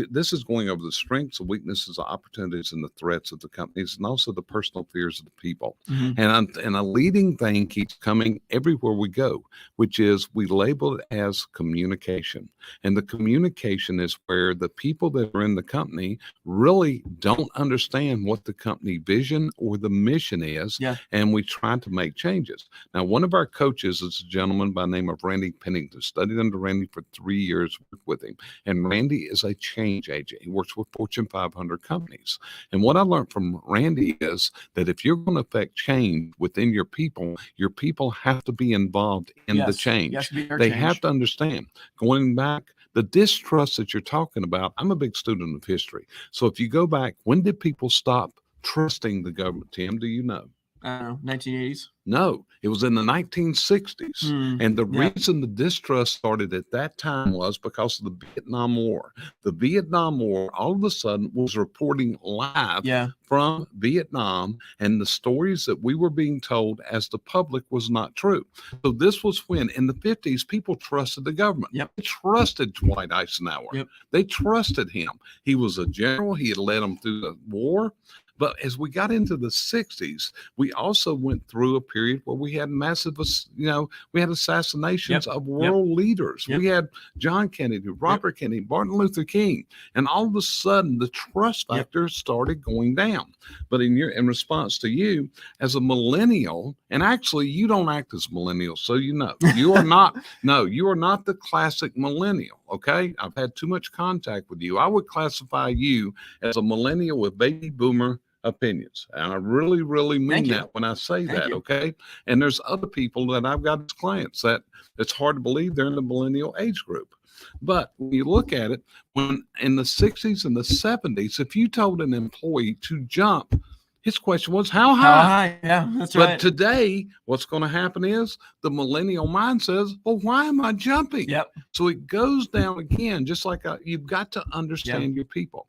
this is going over the strengths, the weaknesses, the opportunities, and the threats of the companies, and also the personal fears of the people. And a leading thing keeps coming everywhere we go, which is we label it as communication. And the communication is where the people that are in the company really don't understand what the company vision or the mission is. And we try to make changes. Now, one of our coaches is a gentleman by the name of Randy Pennington. Studied under Randy for 3 years, worked with him. And Randy is a change agent. He works with Fortune 500 companies. And what I learned from Randy is that if you're going to affect change within your people have to be involved in the change. They have to understand. Going back, the distrust that you're talking about, I'm a big student of history. So if you go back, when did people stop trusting the government, Tim? Do you know? I don't know, 1980s? No, it was in the 1960s. And the reason the distrust started at that time was because of the Vietnam War. The Vietnam War all of a sudden was reporting live from Vietnam, and the stories that we were being told as the public was not true. So this was when, in the 50s, people trusted the government. They trusted Dwight Eisenhower. They trusted him. He was a general. He had led them through the war. But as we got into the 60s, we also went through a period where we had massive, we had assassinations of world leaders. We had John Kennedy, Robert Kennedy, Martin Luther King. And all of a sudden, the trust factor started going down. But in response to you, as a millennial, and actually you don't act as millennial, so you are not, you are not the classic millennial, okay? I've had too much contact with you. I would classify you as a millennial with baby boomer opinions. And I really, really mean that when I say that, okay? And there's other people that I've got as clients that it's hard to believe they're in the millennial age group. But when you look at it, when in the 60s and the 70s, if you told an employee to jump, his question was, how high? How high? Yeah, that's right. But today, what's going to happen is the millennial mind says, well, why am I jumping? So it goes down again, just like you've got to understand your people.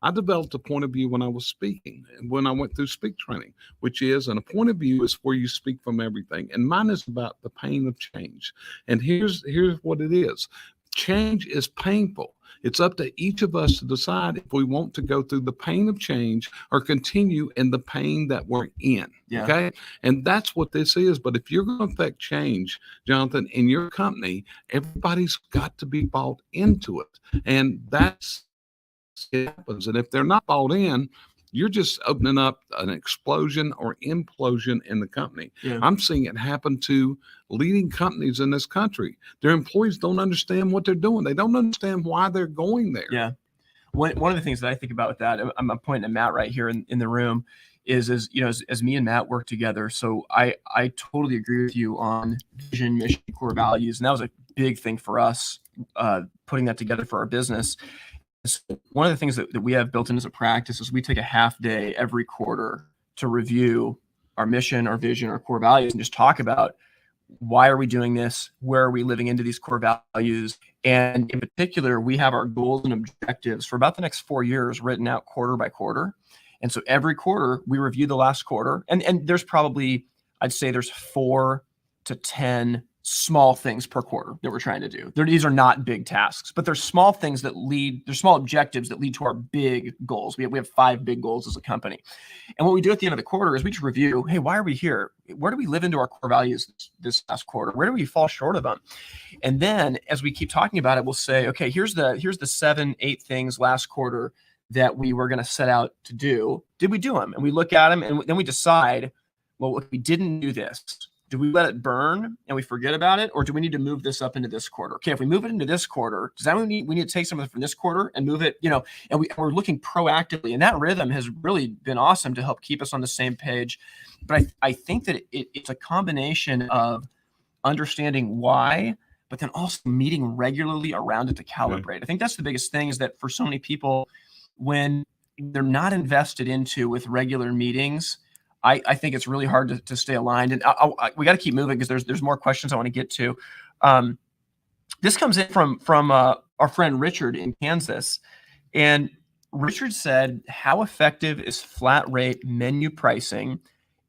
I developed a point of view when I was speaking, and when I went through speak training, which is, and a point of view is where you speak from everything. And mine is about the pain of change. And here's what it is. Change is painful. It's up to each of us to decide if we want to go through the pain of change or continue in the pain that we're in. Okay. And that's what this is. But if you're going to affect change, Jonathan, in your company, everybody's got to be bought into it. And that's what happens. And if they're not bought in, you're just opening up an explosion or implosion in the company. I'm seeing it happen to leading companies in this country. Their employees don't understand what they're doing. They don't understand why they're going there. One of the things that I think about with that, I'm pointing at Matt right here in the room, is as me and Matt work together. So I totally agree with you on vision, mission, core values. And that was a big thing for us, putting that together for our business. So one of the things that we have built in as a practice is we take a half day every quarter to review our mission, our vision, our core values, and just talk about why are we doing this? Where are we living into these core values? And in particular, we have our goals and objectives for about the next 4 years written out quarter by quarter. And so every quarter we review the last quarter, and there's probably, I'd say there's 4 to 10 small things per quarter that we're trying to do. These are not big tasks, but they're small things that they're small objectives that lead to our big goals. We have 5 big goals as a company. And what we do at the end of the quarter is we just review, hey, why are we here? Where do we live into our core values this last quarter? Where do we fall short of them? And then as we keep talking about it, we'll say, okay, here's the 7-8 things last quarter that we were going to set out to do. Did we do them? And we look at them and then we decide, well, if we didn't do this, do we let it burn and we forget about it? Or do we need to move this up into this quarter? Okay, if we move it into this quarter, does that mean we need to take something from this quarter and move it, and we're looking proactively. And that rhythm has really been awesome to help keep us on the same page. But I think that it's a combination of understanding why, but then also meeting regularly around it to calibrate. I think that's the biggest thing, is that for so many people, when they're not invested into with regular meetings, I think it's really hard to stay aligned. And we got to keep moving because there's more questions I want to get to. This comes in from our friend Richard in Kansas. And Richard said, how effective is flat rate menu pricing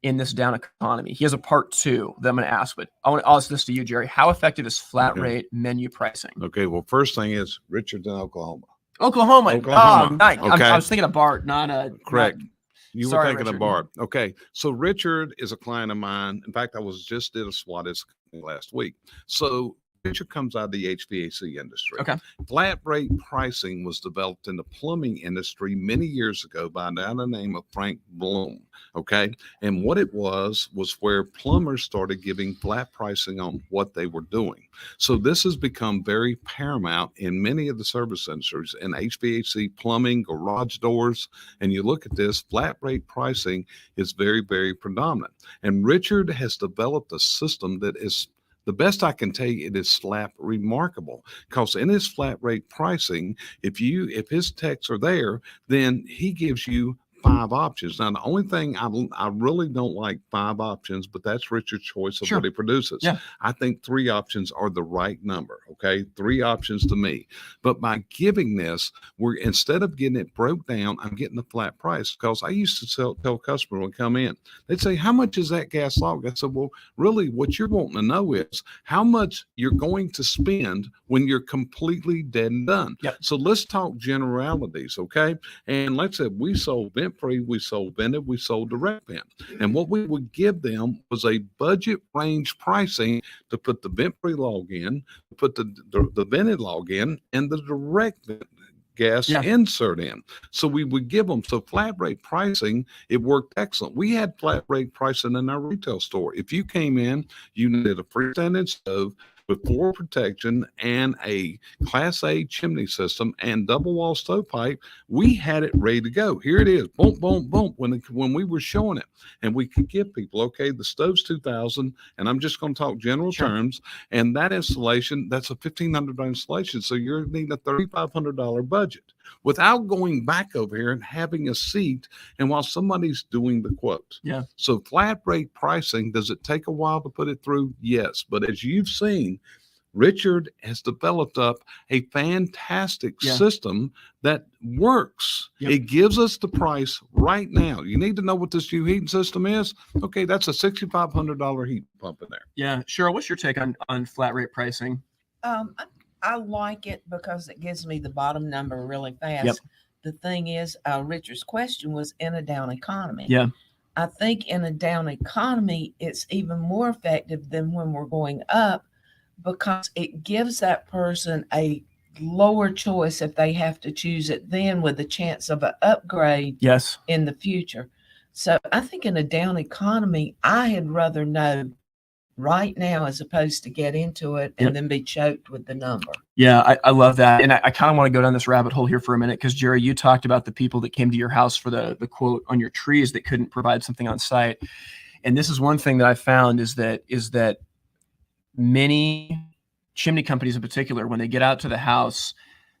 in this down economy? He has a part 2 that I'm going to ask, but I'll ask this to you, Jerry. How effective is flat rate menu pricing? Okay. Well, first thing is Richard's in Oklahoma. Oklahoma. Oklahoma. Oh, nice. Okay. I was thinking of Bart, not a Correct. You Sorry, were thinking Richard. of Bart. Okay. So Richard is a client of mine. In fact, I did a SWAT last week. So Richard comes out of the HVAC industry. Okay. Flat rate pricing was developed in the plumbing industry many years ago by a guy by the name of Frank Bloom. Okay. And what it was where plumbers started giving flat pricing on what they were doing. So this has become very paramount in many of the service industries, in HVAC, plumbing, garage doors. And you look at this, flat rate pricing is very, very predominant. And Richard has developed a system that is, the best I can tell you, it is slap remarkable, because in his flat rate pricing, if his techs are there, then he gives you 5 options. Now, the only thing I really don't like 5 options, but that's Richard's choice of Sure. what he produces. Yeah. I think 3 options are the right number. Okay. 3 options to me. But by giving this, instead of getting it broke down, I'm getting the flat price, because I used to tell customers when come in, they'd say, how much is that gas log? I said, well, really what you're wanting to know is how much you're going to spend when you're completely dead and done. Yep. So let's talk generalities. Okay. And let's say we sold vent free, we sold vented, we sold direct vent. And what we would give them was a budget range pricing to put the vent free log in, put the vented log in, and the direct vent gas insert in. So we would give them, so flat rate pricing, it worked excellent. We had flat rate pricing in our retail store. If you came in, you needed a freestanding stove with floor protection and a Class A chimney system and double wall stovepipe, we had it ready to go. Here it is, boom, boom, boom, when we were showing it. And we could give people, okay, the stove's $2,000, and I'm just going to talk general terms, and that installation, that's a $1,500 installation, so you're needing a $3,500 budget without going back over here and having a seat and while somebody's doing the quote. Yeah. So flat rate pricing, does it take a while to put it through? Yes. But as you've seen, Richard has developed up a fantastic system that works. Yep. It gives us the price right now. You need to know what this new heating system is. Okay, that's a $6,500 heat pump in there. Yeah. Cheryl, what's your take on flat rate pricing? I like it because it gives me the bottom number really fast. Yep. The thing is, Richard's question was in a down economy. Yeah. I think in a down economy, it's even more effective than when we're going up, because it gives that person a lower choice if they have to choose it then, with a chance of an upgrade in the future. So I think in a down economy, I had rather know right now as opposed to get into it and then be choked with the number. Yeah, I love that. And I kind of want to go down this rabbit hole here for a minute, because Jerry, you talked about the people that came to your house for the quote on your trees that couldn't provide something on site. And this is one thing that I found is that many chimney companies in particular, when they get out to the house,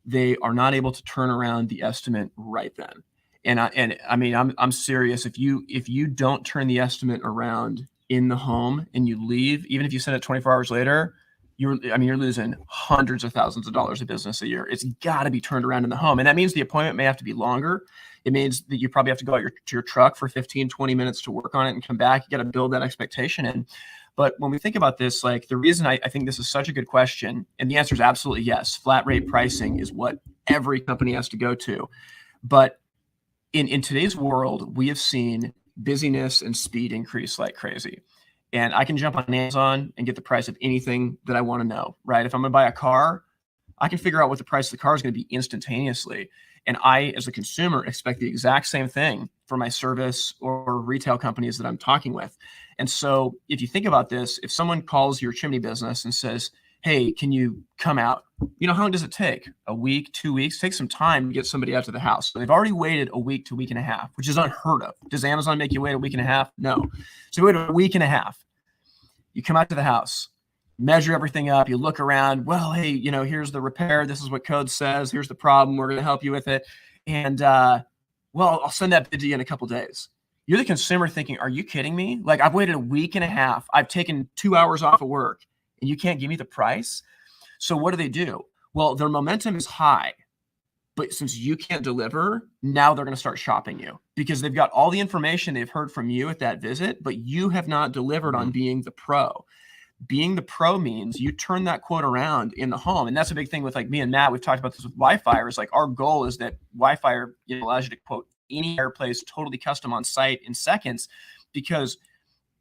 they are not able to turn around the estimate right then. And I mean, I'm serious. If you don't turn the estimate around in the home and you leave, even if you send it 24 hours later, you're losing hundreds of thousands of dollars of business a year. It's got to be turned around in the home. And that means the appointment may have to be longer. It means that you probably have to go out to your truck for 15, 20 minutes to work on it and come back. You got to build that expectation in. But when we think about this, like, the reason I think this is such a good question, and the answer is absolutely yes, flat rate pricing is what every company has to go to. But in today's world, we have seen busyness and speed increase like crazy. And I can jump on Amazon and get the price of anything that I want to know, right? If I'm going to buy a car, I can figure out what the price of the car is going to be instantaneously. And I, as a consumer, expect the exact same thing for my service or retail companies that I'm talking with. And so if you think about this, if someone calls your chimney business and says, hey, can you come out? You know, how long does it take? A week, 2 weeks? It takes some time to get somebody out to the house. So they've already waited a week to a week and a half, which is unheard of. Does Amazon make you wait a week and a half? No. So you wait a week and a half. You come out to the house, measure everything up. You look around. Well, hey, here's the repair. This is what code says. Here's the problem. We're going to help you with it. And, I'll send that bid to you in a couple days. You're the consumer thinking, are you kidding me? Like, I've waited a week and a half. I've taken 2 hours off of work, and you can't give me the price? So what do? Well, their momentum is high, but since you can't deliver, now they're going to start shopping you because they've got all the information they've heard from you at that visit, but you have not delivered on being the pro. being the pro means you turn that quote around in the home. And that's a big thing with like me and Matt. We've talked about this with Wi-Fi. Is like our goal is that Wi-Fi allows you to quote any fireplace totally custom on site in seconds, because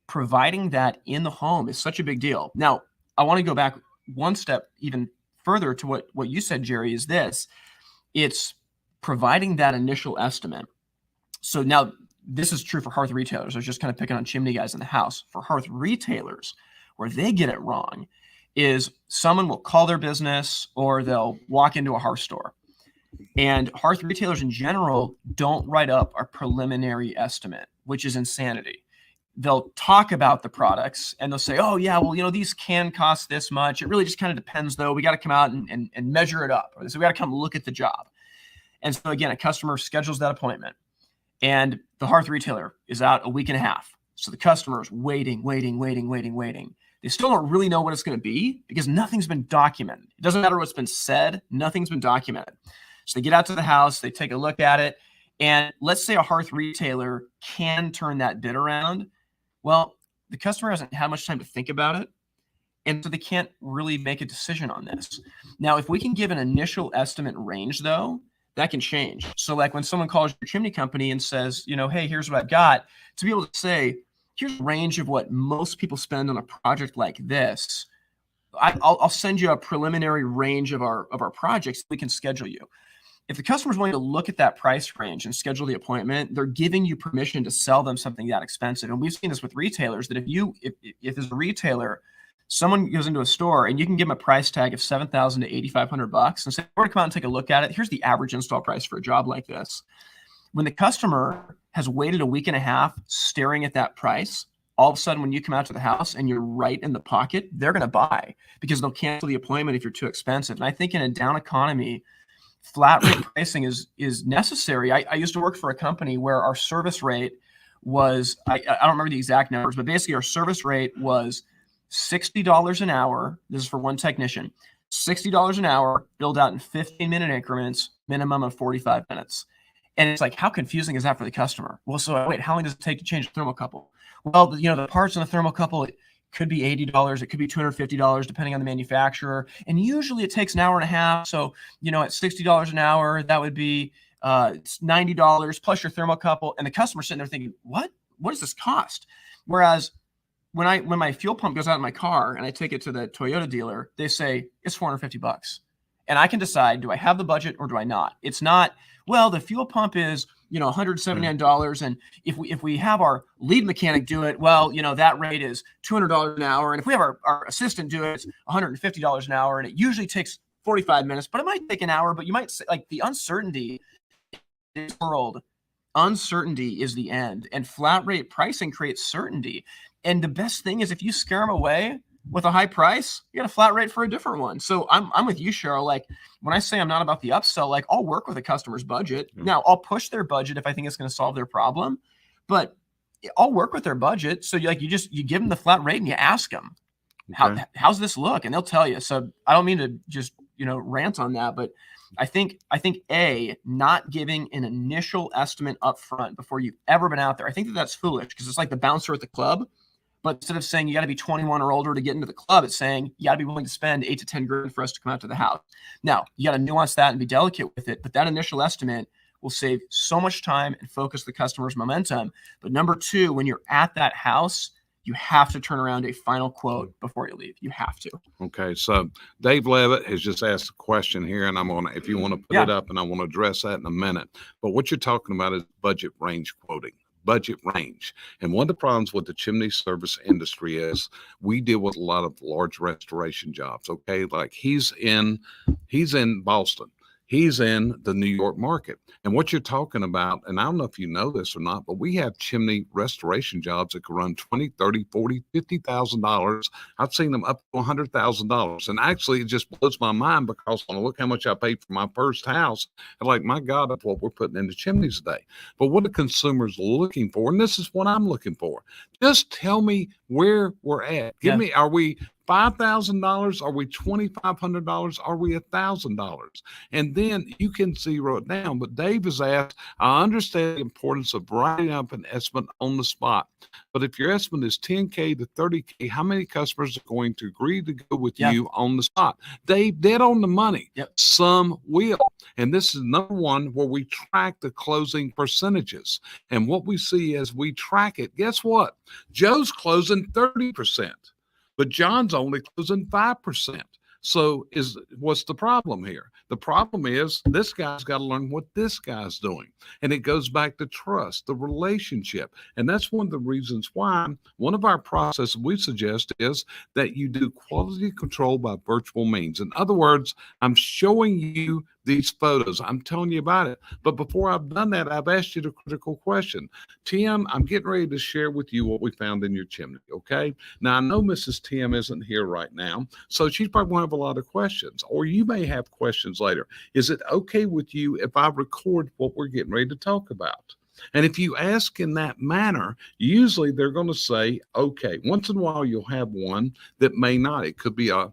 providing that in the home is such a big deal. Now, I want to go back one step even further to what you said, Jerry, is this. It's providing that initial estimate. So now this is true for hearth retailers. I was just kind of picking on chimney guys in the house. For hearth retailers, where they get it wrong is someone will call their business or they'll walk into a hearth store. And hearth retailers in general don't write up a preliminary estimate, which is insanity. They'll talk about the products and they'll say, oh yeah, well, these can cost this much. It really just kind of depends though. We got to come out and measure it up. So we got to come look at the job. And so again, a customer schedules that appointment and the hearth retailer is out a week and a half. So the customer is waiting. They still don't really know what it's going to be because nothing's been documented. It doesn't matter what's been said. Nothing's been documented. So they get out to the house, they take a look at it. And let's say a hearth retailer can turn that bid around. Well, the customer hasn't had much time to think about it. And so they can't really make a decision on this. Now, if we can give an initial estimate range, though, that can change. So like when someone calls your chimney company and says, hey, here's what I've got, to be able to say, here's a range of what most people spend on a project like this. I'll send you a preliminary range of our projects. We can schedule you. If the customer's willing to look at that price range and schedule the appointment, they're giving you permission to sell them something that expensive. And we've seen this with retailers that if as a retailer, someone goes into a store and you can give them a price tag of $7,000 to $8,500 and say, we're going to come out and take a look at it. Here's the average install price for a job like this. When the customer has waited a week and a half staring at that price, all of a sudden when you come out to the house and you're right in the pocket, they're going to buy because they'll cancel the appointment if you're too expensive. And I think in a down economy, flat rate pricing is necessary. I used to work for a company where our service rate was, I don't remember the exact numbers, but basically our service rate was $60 an hour. This is for one technician, $60 an hour, billed out in 15-minute increments, minimum of 45 minutes. And it's like, how confusing is that for the customer? Well, so wait, how long does it take to change a thermocouple? Well, the parts in the thermocouple, it could be $80, it could be $250, depending on the manufacturer. And usually it takes an hour and a half. So, at $60 an hour, that would be $90 plus your thermocouple. And the customer's sitting there thinking, what does this cost? Whereas when my fuel pump goes out in my car and I take it to the Toyota dealer, they say it's $450. And I can decide, do I have the budget or do I not? It's not, well, the fuel pump is, $179. And if we have our lead mechanic do it, well, that rate is $200 an hour. And if we have our assistant do it, it's $150 an hour. And it usually takes 45 minutes, but it might take an hour. But you might say, like, the uncertainty in this world, uncertainty is the end. And flat rate pricing creates certainty. And the best thing is if you scare them away with a high price, you got a flat rate for a different one. So I'm with you, Sheryl. Like when I say I'm not about the upsell, like I'll work with a customer's budget. Now I'll push their budget if I think it's going to solve their problem, but I'll work with their budget. So you give them the flat rate and you ask them, how's this look? And they'll tell you. So I don't mean to just, rant on that, but I think not giving an initial estimate up front before you've ever been out there. I think that's foolish because it's like the bouncer at the club. But instead of saying you got to be 21 or older to get into the club, it's saying you got to be willing to spend $8 to $10 for us to come out to the house. Now, you got to nuance that and be delicate with it. But that initial estimate will save so much time and focus the customer's momentum. But number two, when you're at that house, you have to turn around a final quote before you leave. You have to. Okay. So Dave Levitt has just asked a question here, and I'm going to, if you want to put it up, and I want to address that in a minute. But what you're talking about is budget range quoting. Budget range. And one of the problems with the chimney service industry is we deal with a lot of large restoration jobs. Okay. Like he's in Boston. He's in the New York market. And what you're talking about, and I don't know if you know this or not, but we have chimney restoration jobs that can run $20, $30, $40, $50,000. I've seen them up to $100,000. And actually it just blows my mind because when I look how much I paid for my first house, I'm like, my God, that's what we're putting into chimneys today. But what are consumers looking for? And this is what I'm looking for. Just tell me where we're at. Are we $5,000? Are we $2,500? Are we $1,000? And then you can zero it down. But Dave has asked, I understand the importance of writing up an estimate on the spot. But if your estimate is 10K to 30K, how many customers are going to agree to go with you on the spot? Dave, dead on the money. Some will. And this is number one where we track the closing percentages. And what we see as we track it, guess what? Joe's closing 30%, but John's only closing 5%. So what's the problem here? The problem is this guy's got to learn what this guy's doing. And it goes back to trust, the relationship. And that's one of the reasons why one of our processes we suggest is that you do quality control by virtual means. In other words, I'm showing you these photos. I'm telling you about it. But before I've done that, I've asked you the critical question. Tim, I'm getting ready to share with you what we found in your chimney, okay? Now, I know Mrs. Tim isn't here right now, so she's probably going to have a lot of questions, or you may have questions later. Is it okay with you if I record what we're getting ready to talk about? And if you ask in that manner, usually they're going to say, okay. Once in a while, you'll have one that may not. It could be a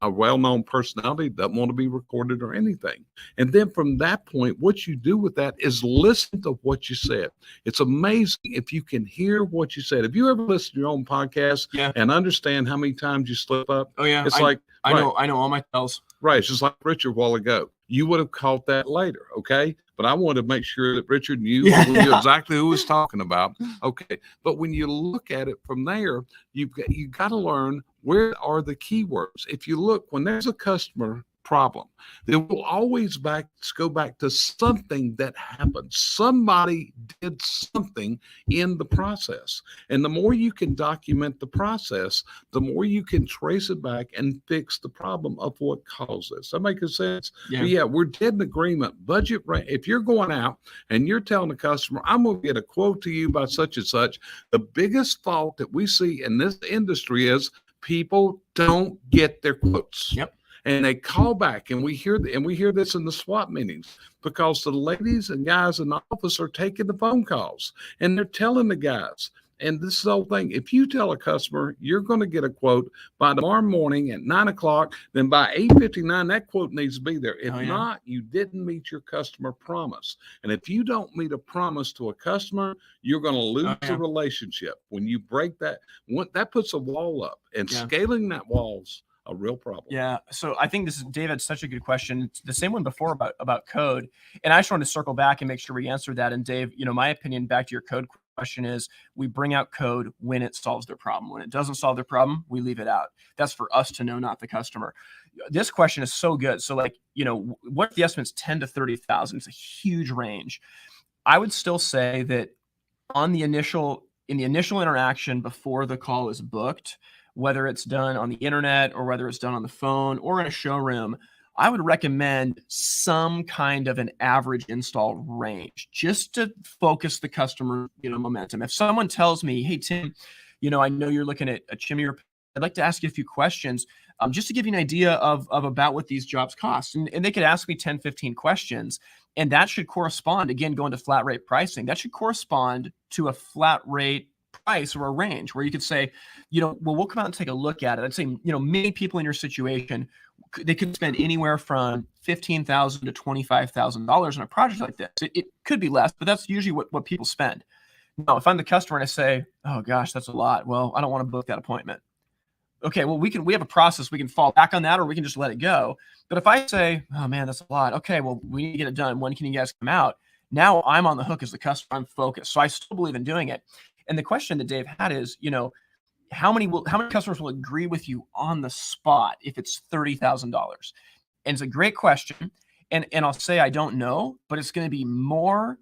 well-known personality that doesn't want to be recorded or anything. And then from that point, what you do with that is listen to what you said. It's amazing if you can hear what you said. Have you ever listened to your own podcast and understand how many times you slip up? Oh, yeah. It's I know all my tells. Right. It's just like Richard a while ago. You would have caught that later, okay? But I wanted to make sure that Richard knew exactly who was talking about. Okay. But when you look at it from there, you got to learn where are the keywords. If you look, when there's a customer problem, then we'll always go back to something that happened. Somebody did something in the process. And the more you can document the process, the more you can trace it back and fix the problem of what caused this. That makes sense? Yeah, we're dead in agreement. Budget rate. If you're going out and you're telling the customer, I'm going to get a quote to you by such and such, the biggest fault that we see in this industry is people don't get their quotes. And they call back, and we hear this in the SWAT meetings, because the ladies and guys in the office are taking the phone calls and they're telling the guys. And this is the whole thing. If you tell a customer you're going to get a quote by tomorrow morning at 9:00, then by 8:59 that quote needs to be there. If not, you didn't meet your customer promise. And if you don't meet a promise to a customer, you're going to lose the relationship. When you break that, that puts a wall up, and scaling that wall's a real problem. Yeah. So I think Dave had such a good question. It's the same one before about code. And I just wanted to circle back and make sure we answered that. And Dave, my opinion back to your code question is we bring out code when it solves their problem. When it doesn't solve their problem, we leave it out. That's for us to know, not the customer. This question is so good. So what if the estimate's 10 to 30,000? It's a huge range. I would still say that in the initial interaction before the call is booked, whether it's done on the internet or whether it's done on the phone or in a showroom, I would recommend some kind of an average install range just to focus the customer, momentum. If someone tells me, hey, Tim, I know you're looking at a chimney repair, I'd like to ask you a few questions just to give you an idea of about what these jobs cost. And they could ask me 10, 15 questions. And that should correspond, again, going to flat rate pricing, that should correspond to a flat rate price or a range where you could say, we'll come out and take a look at it. I'd say, many people in your situation, they could spend anywhere from $15,000 to $25,000 on a project like this. It could be less, but that's usually what people spend. Now, if I'm the customer and I say, oh gosh, that's a lot. Well, I don't want to book that appointment. Okay, well, we have a process. We can fall back on that, or we can just let it go. But if I say, oh man, that's a lot. Okay, well, we need to get it done. When can you guys come out? Now I'm on the hook as the customer. I'm focused. So I still believe in doing it. And the question that Dave had is, how many customers will agree with you on the spot if it's $30,000? And it's a great question. And I'll say I don't know, but it's going to be more.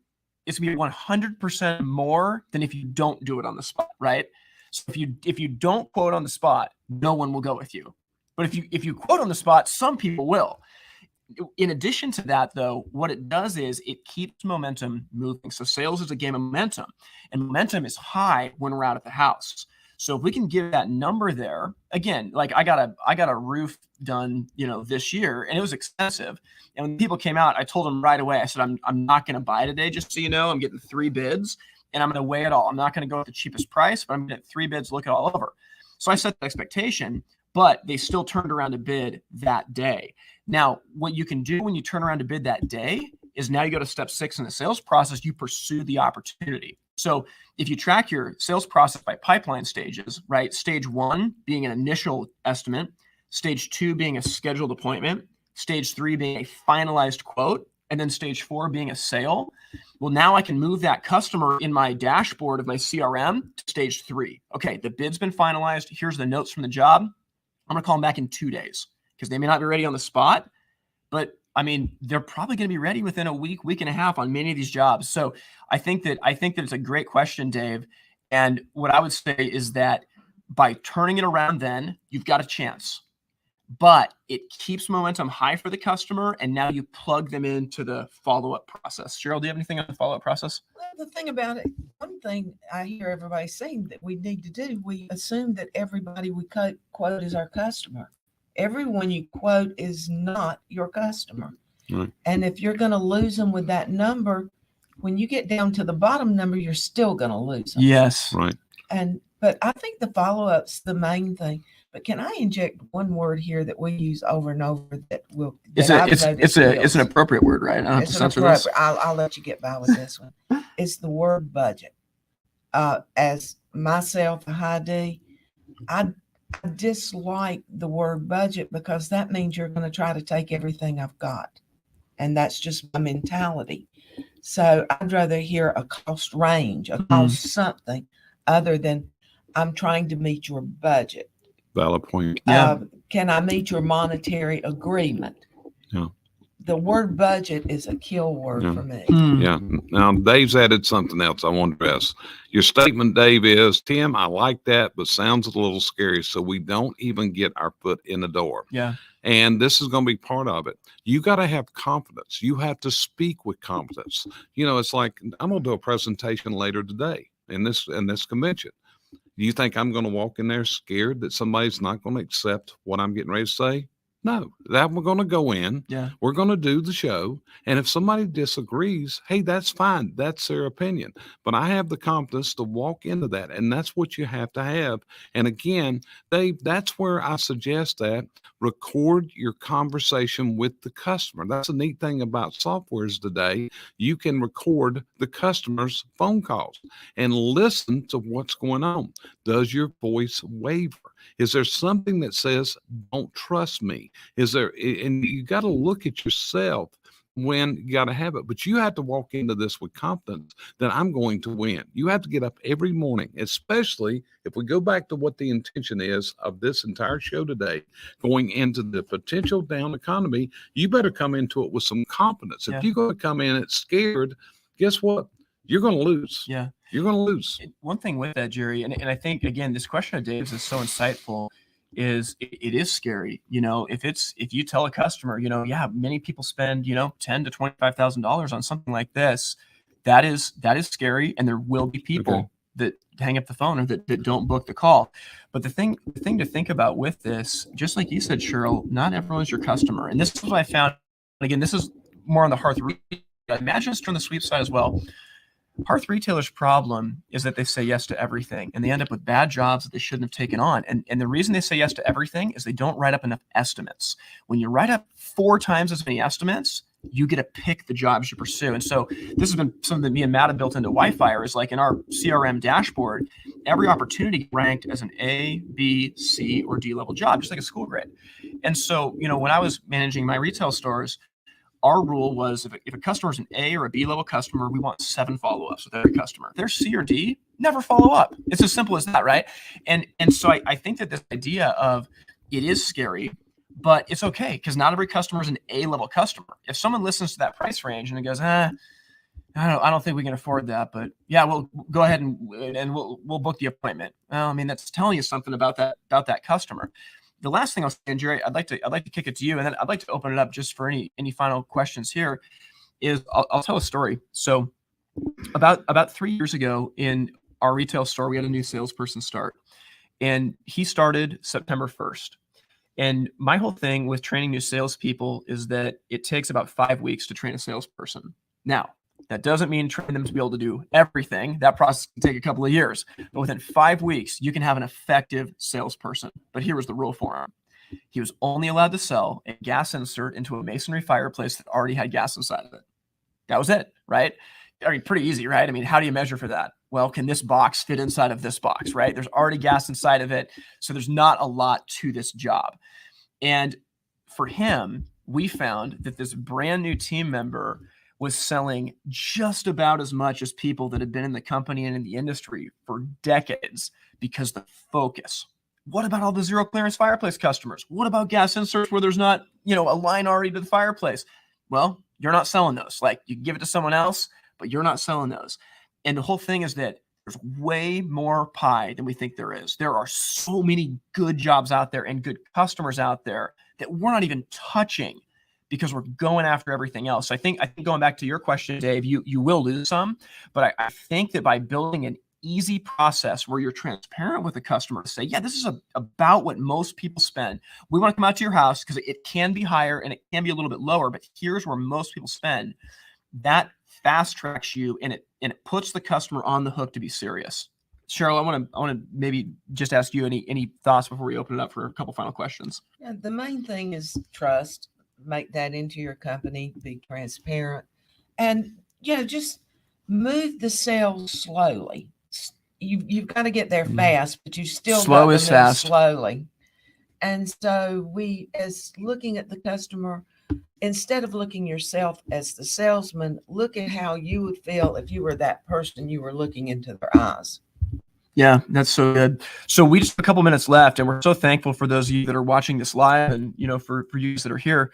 It's going to be 100% more than if you don't do it on the spot, right? So if you don't quote on the spot, no one will go with you. But if you quote on the spot, some people will. In addition to that, though, what it does is it keeps momentum moving. So sales is a game of momentum, and momentum is high when we're out at the house. So if we can give that number there, again, like I got a roof done, this year, and it was expensive. And when people came out, I told them right away, I said, I'm not going to buy today, just so you know. I'm getting 3 bids, and I'm going to weigh it all. I'm not going to go with the cheapest price, but I'm going to get 3 bids, look it all over. So I set the expectation. but they still turned around to bid that day. Now, what you can do when you turn around to bid that day is now you go to step 6 in the sales process, you pursue the opportunity. So if you track your sales process by pipeline stages, right? Stage 1 being an initial estimate, stage 2 being a scheduled appointment, stage 3 being a finalized quote, and then stage 4 being a sale. Well, now I can move that customer in my dashboard of my CRM to stage 3. Okay, the bid's been finalized. Here's the notes from the job. I'm going to call them back in 2 days because they may not be ready on the spot, but I mean, they're probably going to be ready within a week, week and a half on many of these jobs. So I think that it's a great question, Dave. And what I would say is that by turning it around, then you've got a chance, but it keeps momentum high for the customer. And now you plug them into the follow-up process. Sheryl, do you have anything on the follow-up process? Well, the thing about it, one thing I hear everybody saying that we need to do, we assume that everybody we quote is our customer. Everyone you quote is not your customer. Right. And if you're going to lose them with that number, when you get down to the bottom number, you're still going to lose them. Yes. Right. But I think the follow-up's the main thing. But can I inject one word here that we use over and over that will? It's an appropriate word, right? I don't have to censor this. I'll let you get by with this one. It's the word budget. As myself, a high D, I dislike the word budget because that means you're going to try to take everything I've got. And that's just my mentality. So I'd rather hear a cost range, a cost something other than I'm trying to meet your budget. Valid point. Yeah. Can I meet your monetary agreement? Yeah. The word budget is a kill word for me. Yeah. Now, Dave's added something else I want to address. Your statement, Dave, is, Tim, I like that, but sounds a little scary. So we don't even get our foot in the door. Yeah. And this is going to be part of it. You got to have confidence. You have to speak with confidence. You know, it's like, I'm going to do a presentation later today in this convention. Do you think I'm going to walk in there scared that somebody's not going to accept what I'm getting ready to say? No, that we're going to go in. Yeah. We're going to do the show. And if somebody disagrees, hey, that's fine. That's their opinion. But I have the confidence to walk into that. And that's what you have to have. And again, Dave, that's where I suggest that record your conversation with the customer. That's a neat thing about softwares today. You can record the customer's phone calls and listen to what's going on. Does your voice waver? Is there something that says, don't trust me? Is there, and you got to look at yourself when you got to have it, but you have to walk into this with confidence that I'm going to win. You have to get up every morning, especially if we go back to what the intention is of this entire show today, going into the potential down economy. You better come into it with some confidence. If you're going to come in it scared, guess what? You're going to lose. Yeah. You're going to lose. One thing with that, Jerry, and I think, again, this question of Dave's is so insightful, is it is scary. You know, if you tell a customer, you know, many people spend, you know, $10,000 to $25,000 on something like this, that is scary. And there will be people that hang up the phone or that don't book the call. But the thing to think about with this, just like you said, Sheryl, not everyone's your customer. And this is what I found. Again, this is more on the hearth. Imagine it's on the sweep side as well. Hearth retailers' problem is that they say yes to everything, and they end up with bad jobs that they shouldn't have taken on. And the reason they say yes to everything is they don't write up enough estimates. When you write up 4 times as many estimates, you get to pick the jobs you pursue. And so this has been something that me and Matt have built into Wi-Fi, is like in our CRM dashboard, every opportunity ranked as an A, B, C, or D level job, just like a school grade. And so, you know, when I was managing my retail stores, our rule was if a customer is an A or a B level customer, we want 7 follow-ups with every customer. If they're C or D, never follow up. It's as simple as that, right? And so I think that this idea of it is scary, but it's okay because not every customer is an A level customer. If someone listens to that price range and it goes, I don't think we can afford that, but yeah, we'll go ahead and we'll book the appointment. Well, I mean, that's telling you something about that customer. The last thing I'll say, and Jerry, I'd like to kick it to you, and then I'd like to open it up just for any final questions here. Is I'll tell a story. So about 3 years ago in our retail store, we had a new salesperson start, and he started September 1st. And my whole thing with training new salespeople is that it takes about 5 weeks to train a salesperson. Now, That doesn't mean train them to be able to do everything. That process can take a couple of years. But within 5 weeks, you can have an effective salesperson. But here was the rule for him. He was only allowed to sell a gas insert into a masonry fireplace that already had gas inside of it. That was it, right? I mean, pretty easy, right? I mean, how do you measure for that? Well, can this box fit inside of this box, right? There's already gas inside of it. So there's not a lot to this job. And for him, we found that this brand new team member was selling just about as much as people that had been in the company and in the industry for decades because the focus. What about all the zero clearance fireplace customers? What about gas inserts where there's not, a line already to the fireplace? Well, you're not selling those. Like, you can give it to someone else, but you're not selling those. And the whole thing is that there's way more pie than we think there is. There are so many good jobs out there and good customers out there that we're not even touching because we're going after everything else. So I think going back to your question, Dave, you will lose some, but I think that by building an easy process where you're transparent with the customer to say, yeah, this is about what most people spend. We want to come out to your house because it can be higher and it can be a little bit lower, but here's where most people spend. That fast tracks you and it puts the customer on the hook to be serious. Sheryl, I want to maybe just ask you any thoughts before we open it up for a couple final questions. Yeah, the main thing is trust. Make that into your company. Be transparent, and just move the sales slowly. You've got to get there fast, but you still Slow got to is move fast. slowly. And so we, as looking at the customer, instead of looking yourself as the salesman, look at how you would feel if you were that person you were looking into their eyes. Yeah, that's so good. So we just have a couple minutes left, and we're so thankful for those of you that are watching this live, and for you that are here.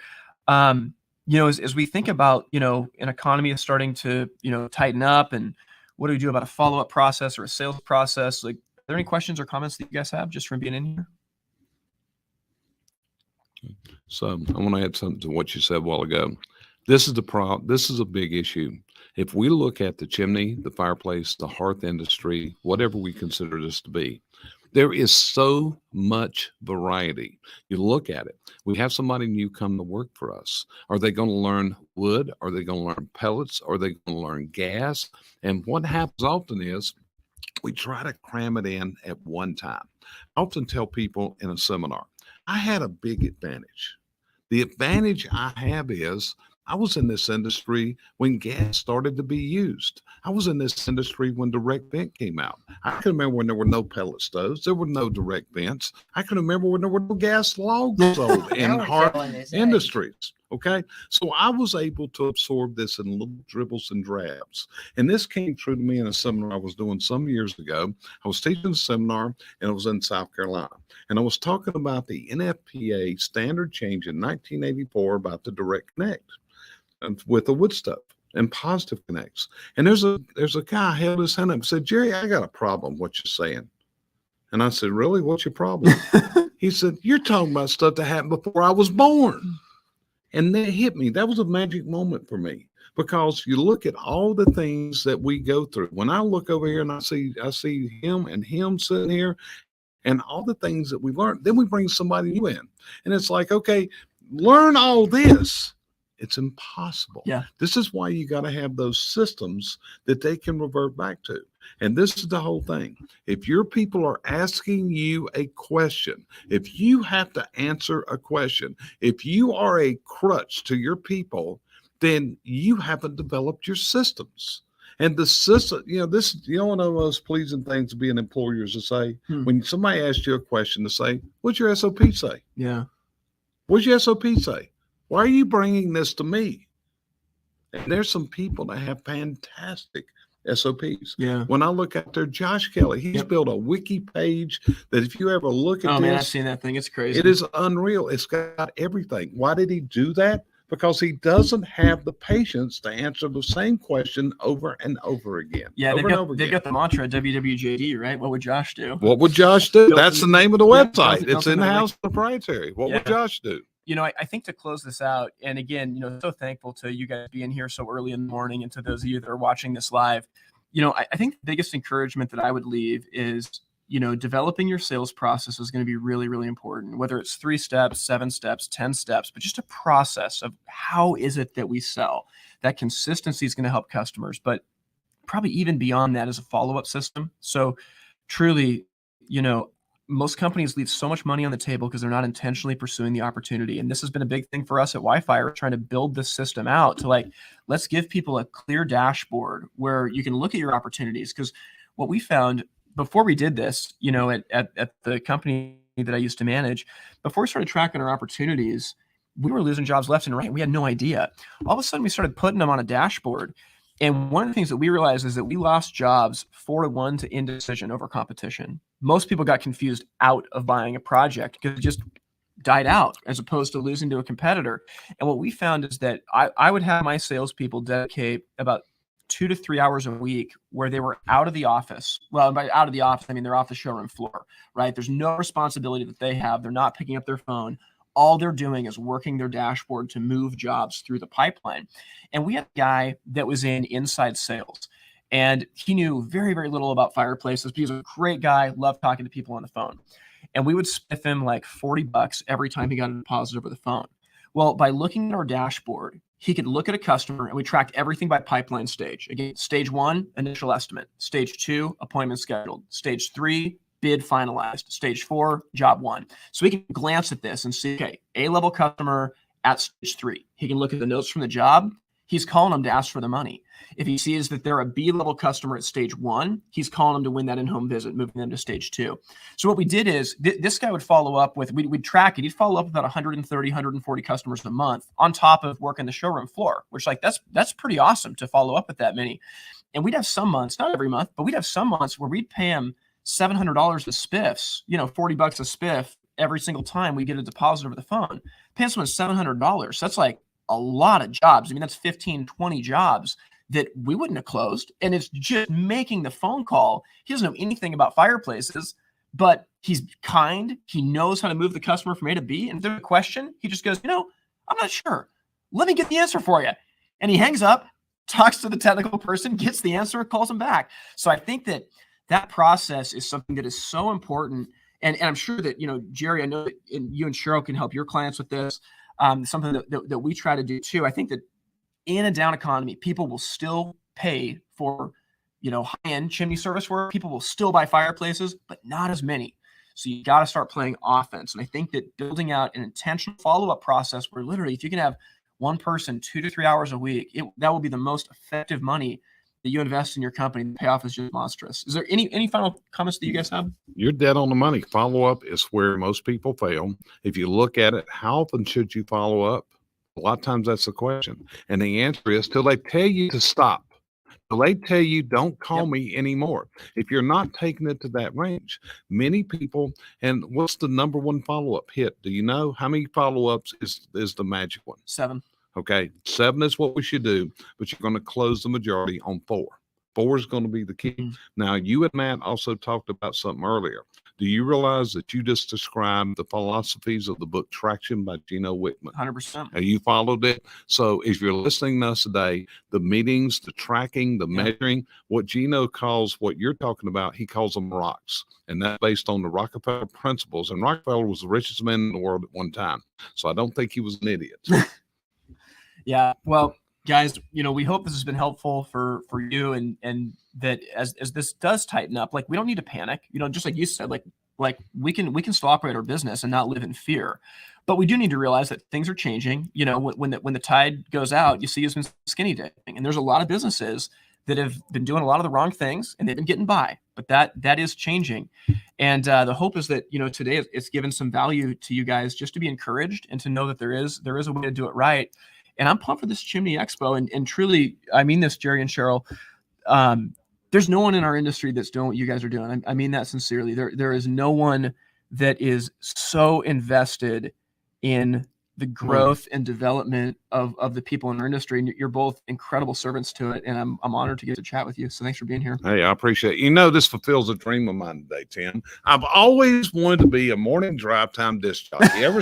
As we think about an economy is starting to tighten up, and what do we do about a follow-up process or a sales process? Like, are there any questions or comments that you guys have just from being in here? So I want to add something to what you said a while ago. This is a big issue. If we look at the chimney, the fireplace, the hearth industry, whatever we consider this to be, there is so much variety. You look at it. We have somebody new come to work for us. Are they going to learn wood? Are they going to learn pellets? Are they going to learn gas? And what happens often is we try to cram it in at one time. I often tell people in a seminar, I had a big advantage. The advantage I have is I was in this industry when gas started to be used. I was in this industry when direct vent came out. I can remember when there were no pellet stoves. There were no direct vents. I can remember when there were no gas logs sold in hard industries. Okay. So I was able to absorb this in little dribbles and drabs. And this came true to me in a seminar I was doing some years ago. I was teaching a seminar and it was in South Carolina. And I was talking about the NFPA standard change in 1984 about the direct connect with the wood stuff and positive connects. And there's a guy held his hand up and said, Jerry, I got a problem. What you're saying? And I said, really? What's your problem? He said, you're talking about stuff that happened before I was born. And that hit me. That was a magic moment for me because you look at all the things that we go through. When I look over here and I see him and him sitting here and all the things that we learned, then we bring somebody new in. And it's like, okay, learn all this. It's impossible. Yeah. This is why you got to have those systems that they can revert back to. And this is the whole thing. If your people are asking you a question, if you have to answer a question, if you are a crutch to your people, then you haven't developed your systems. And the system, this, one of the most pleasing things to be an employer is to say, when somebody asks you a question, to say, what's your SOP say? Yeah. What's your SOP say? Why are you bringing this to me? And there's some people that have fantastic SOPs. Yeah. When I look out there, Josh Kelly, he's built a wiki page that if you ever look at man, I've seen that thing. It's crazy. It is unreal. It's got everything. Why did he do that? Because he doesn't have the patience to answer the same question over and over again. Yeah, they've got the mantra WWJD, right? What would Josh do? What would Josh do? That's the name of the website. It's in-house proprietary. What would Josh do? I think to close this out, and again, so thankful to you guys being here so early in the morning, and to those of you that are watching this live. I think the biggest encouragement that I would leave is developing your sales process is going to be really, really important, whether it's 3 steps, 7 steps, 10 steps, but just a process of how is it that we sell. That consistency is going to help customers, but probably even beyond that is a follow-up system. So truly, most companies leave so much money on the table because they're not intentionally pursuing the opportunity. And this has been a big thing for us at Wi-Fi. We're trying to build this system out to let's give people a clear dashboard where you can look at your opportunities. Because what we found before we did this, at the company that I used to manage, before we started tracking our opportunities, we were losing jobs left and right. We had no idea. All of a sudden, we started putting them on a dashboard. And one of the things that we realized is that we lost jobs 4-1 to indecision over competition. Most people got confused out of buying a project because it just died out as opposed to losing to a competitor. And what we found is that I would have my salespeople dedicate about 2 to 3 hours a week where they were out of the office. Well, by out of the office, I mean they're off the showroom floor, right? There's no responsibility that they have. They're not picking up their phone. All they're doing is working their dashboard to move jobs through the pipeline. And we had a guy that was in inside sales, and he knew very, very little about fireplaces, but he was a great guy, loved talking to people on the phone. And we would spiff him like $40 every time he got a deposit over the phone. Well, by looking at our dashboard, he could look at a customer, and we tracked everything by pipeline stage. Again, stage 1, initial estimate. Stage 2, appointment scheduled. Stage 3, bid finalized. Stage 4, job won. So we can glance at this and see, okay, A-level customer at stage 3. He can look at the notes from the job. He's calling them to ask for the money. If he sees that they're a B-level customer at stage 1, he's calling them to win that in-home visit, moving them to stage 2. So what we did is this guy would follow up with, we'd track it. He'd follow up with about 130, 140 customers a month on top of working the showroom floor, which that's pretty awesome to follow up with that many. And we'd have some months, not every month, but we'd have some months where we'd pay him $700 a spiffs, $40 a spiff every single time we get a deposit over the phone. Paying someone $700. That's like a lot of jobs. I mean, that's 15, 20 jobs that we wouldn't have closed. And it's just making the phone call. He doesn't know anything about fireplaces, but he's kind. He knows how to move the customer from A to B. And if there's a question, he just goes, I'm not sure. Let me get the answer for you. And he hangs up, talks to the technical person, gets the answer, calls him back. So I think that process is something that is so important. And I'm sure that, Jerry, I know that you and Sheryl can help your clients with this. Something that we try to do too. I think that in a down economy, people will still pay for, high-end chimney serviceware. People will still buy fireplaces, but not as many. So you got to start playing offense. And I think that building out an intentional follow-up process where literally if you can have one person 2 to 3 hours a week, that will be the most effective money that you invest in your company. The payoff is just monstrous. Is there any final comments that you guys have? You're dead on the money. Follow-up is where most people fail. If you look at it, how often should you follow up? A lot of times that's the question. And the answer is till they tell you to stop. Till they tell you don't call me anymore. If you're not taking it to that range, many people, and what's the number one follow-up hit? Do you know how many follow-ups is the magic one? 7. Okay, 7 is what we should do, but you're going to close the majority on 4. 4 is going to be the key. Mm-hmm. Now, you and Matt also talked about something earlier. Do you realize that you just described the philosophies of the book Traction by Gino Wickman? 100%. And you followed it. So if you're listening to us today, the meetings, the tracking, the measuring, what Gino calls what you're talking about, he calls them rocks. And that's based on the Rockefeller principles. And Rockefeller was the richest man in the world at one time. So I don't think he was an idiot. Yeah. Well, guys, we hope this has been helpful for you and that as this does tighten up, we don't need to panic, just like you said, like we can still operate our business and not live in fear, but we do need to realize that things are changing. When the tide goes out, you see it's been skinny dipping, and there's a lot of businesses that have been doing a lot of the wrong things and they've been getting by, but that is changing. And the hope is that, today it's given some value to you guys just to be encouraged and to know that there is a way to do it right. And I'm pumped for this Chimney Expo. And truly, I mean this, Jerry and Sheryl, there's no one in our industry that's doing what you guys are doing. I mean that sincerely. There is no one that is so invested in the growth and development of the people in our industry, and you're both incredible servants to it. And I'm honored to get to chat with you. So thanks for being here. Hey, I appreciate it. This fulfills a dream of mine today, Tim. I've always wanted to be a morning drive time disc jockey ever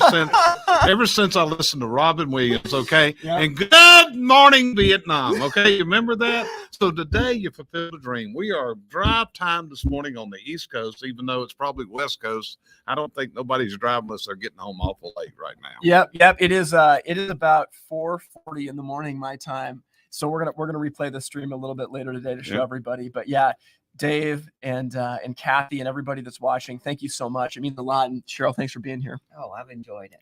since I listened to Robin Williams. Okay. Yeah. And good morning, Vietnam. Okay. You remember that? So today you fulfilled a dream. We are drive time this morning on the East Coast, even though it's probably West Coast. I don't think nobody's driving unless they're getting home awful late right now. Yep. It is about 4:40 in the morning my time. So we're gonna replay the stream a little bit later today to show everybody. But yeah, Dave and Kathy and everybody that's watching, thank you so much. It means a lot. And Sheryl, thanks for being here. Oh, I've enjoyed it.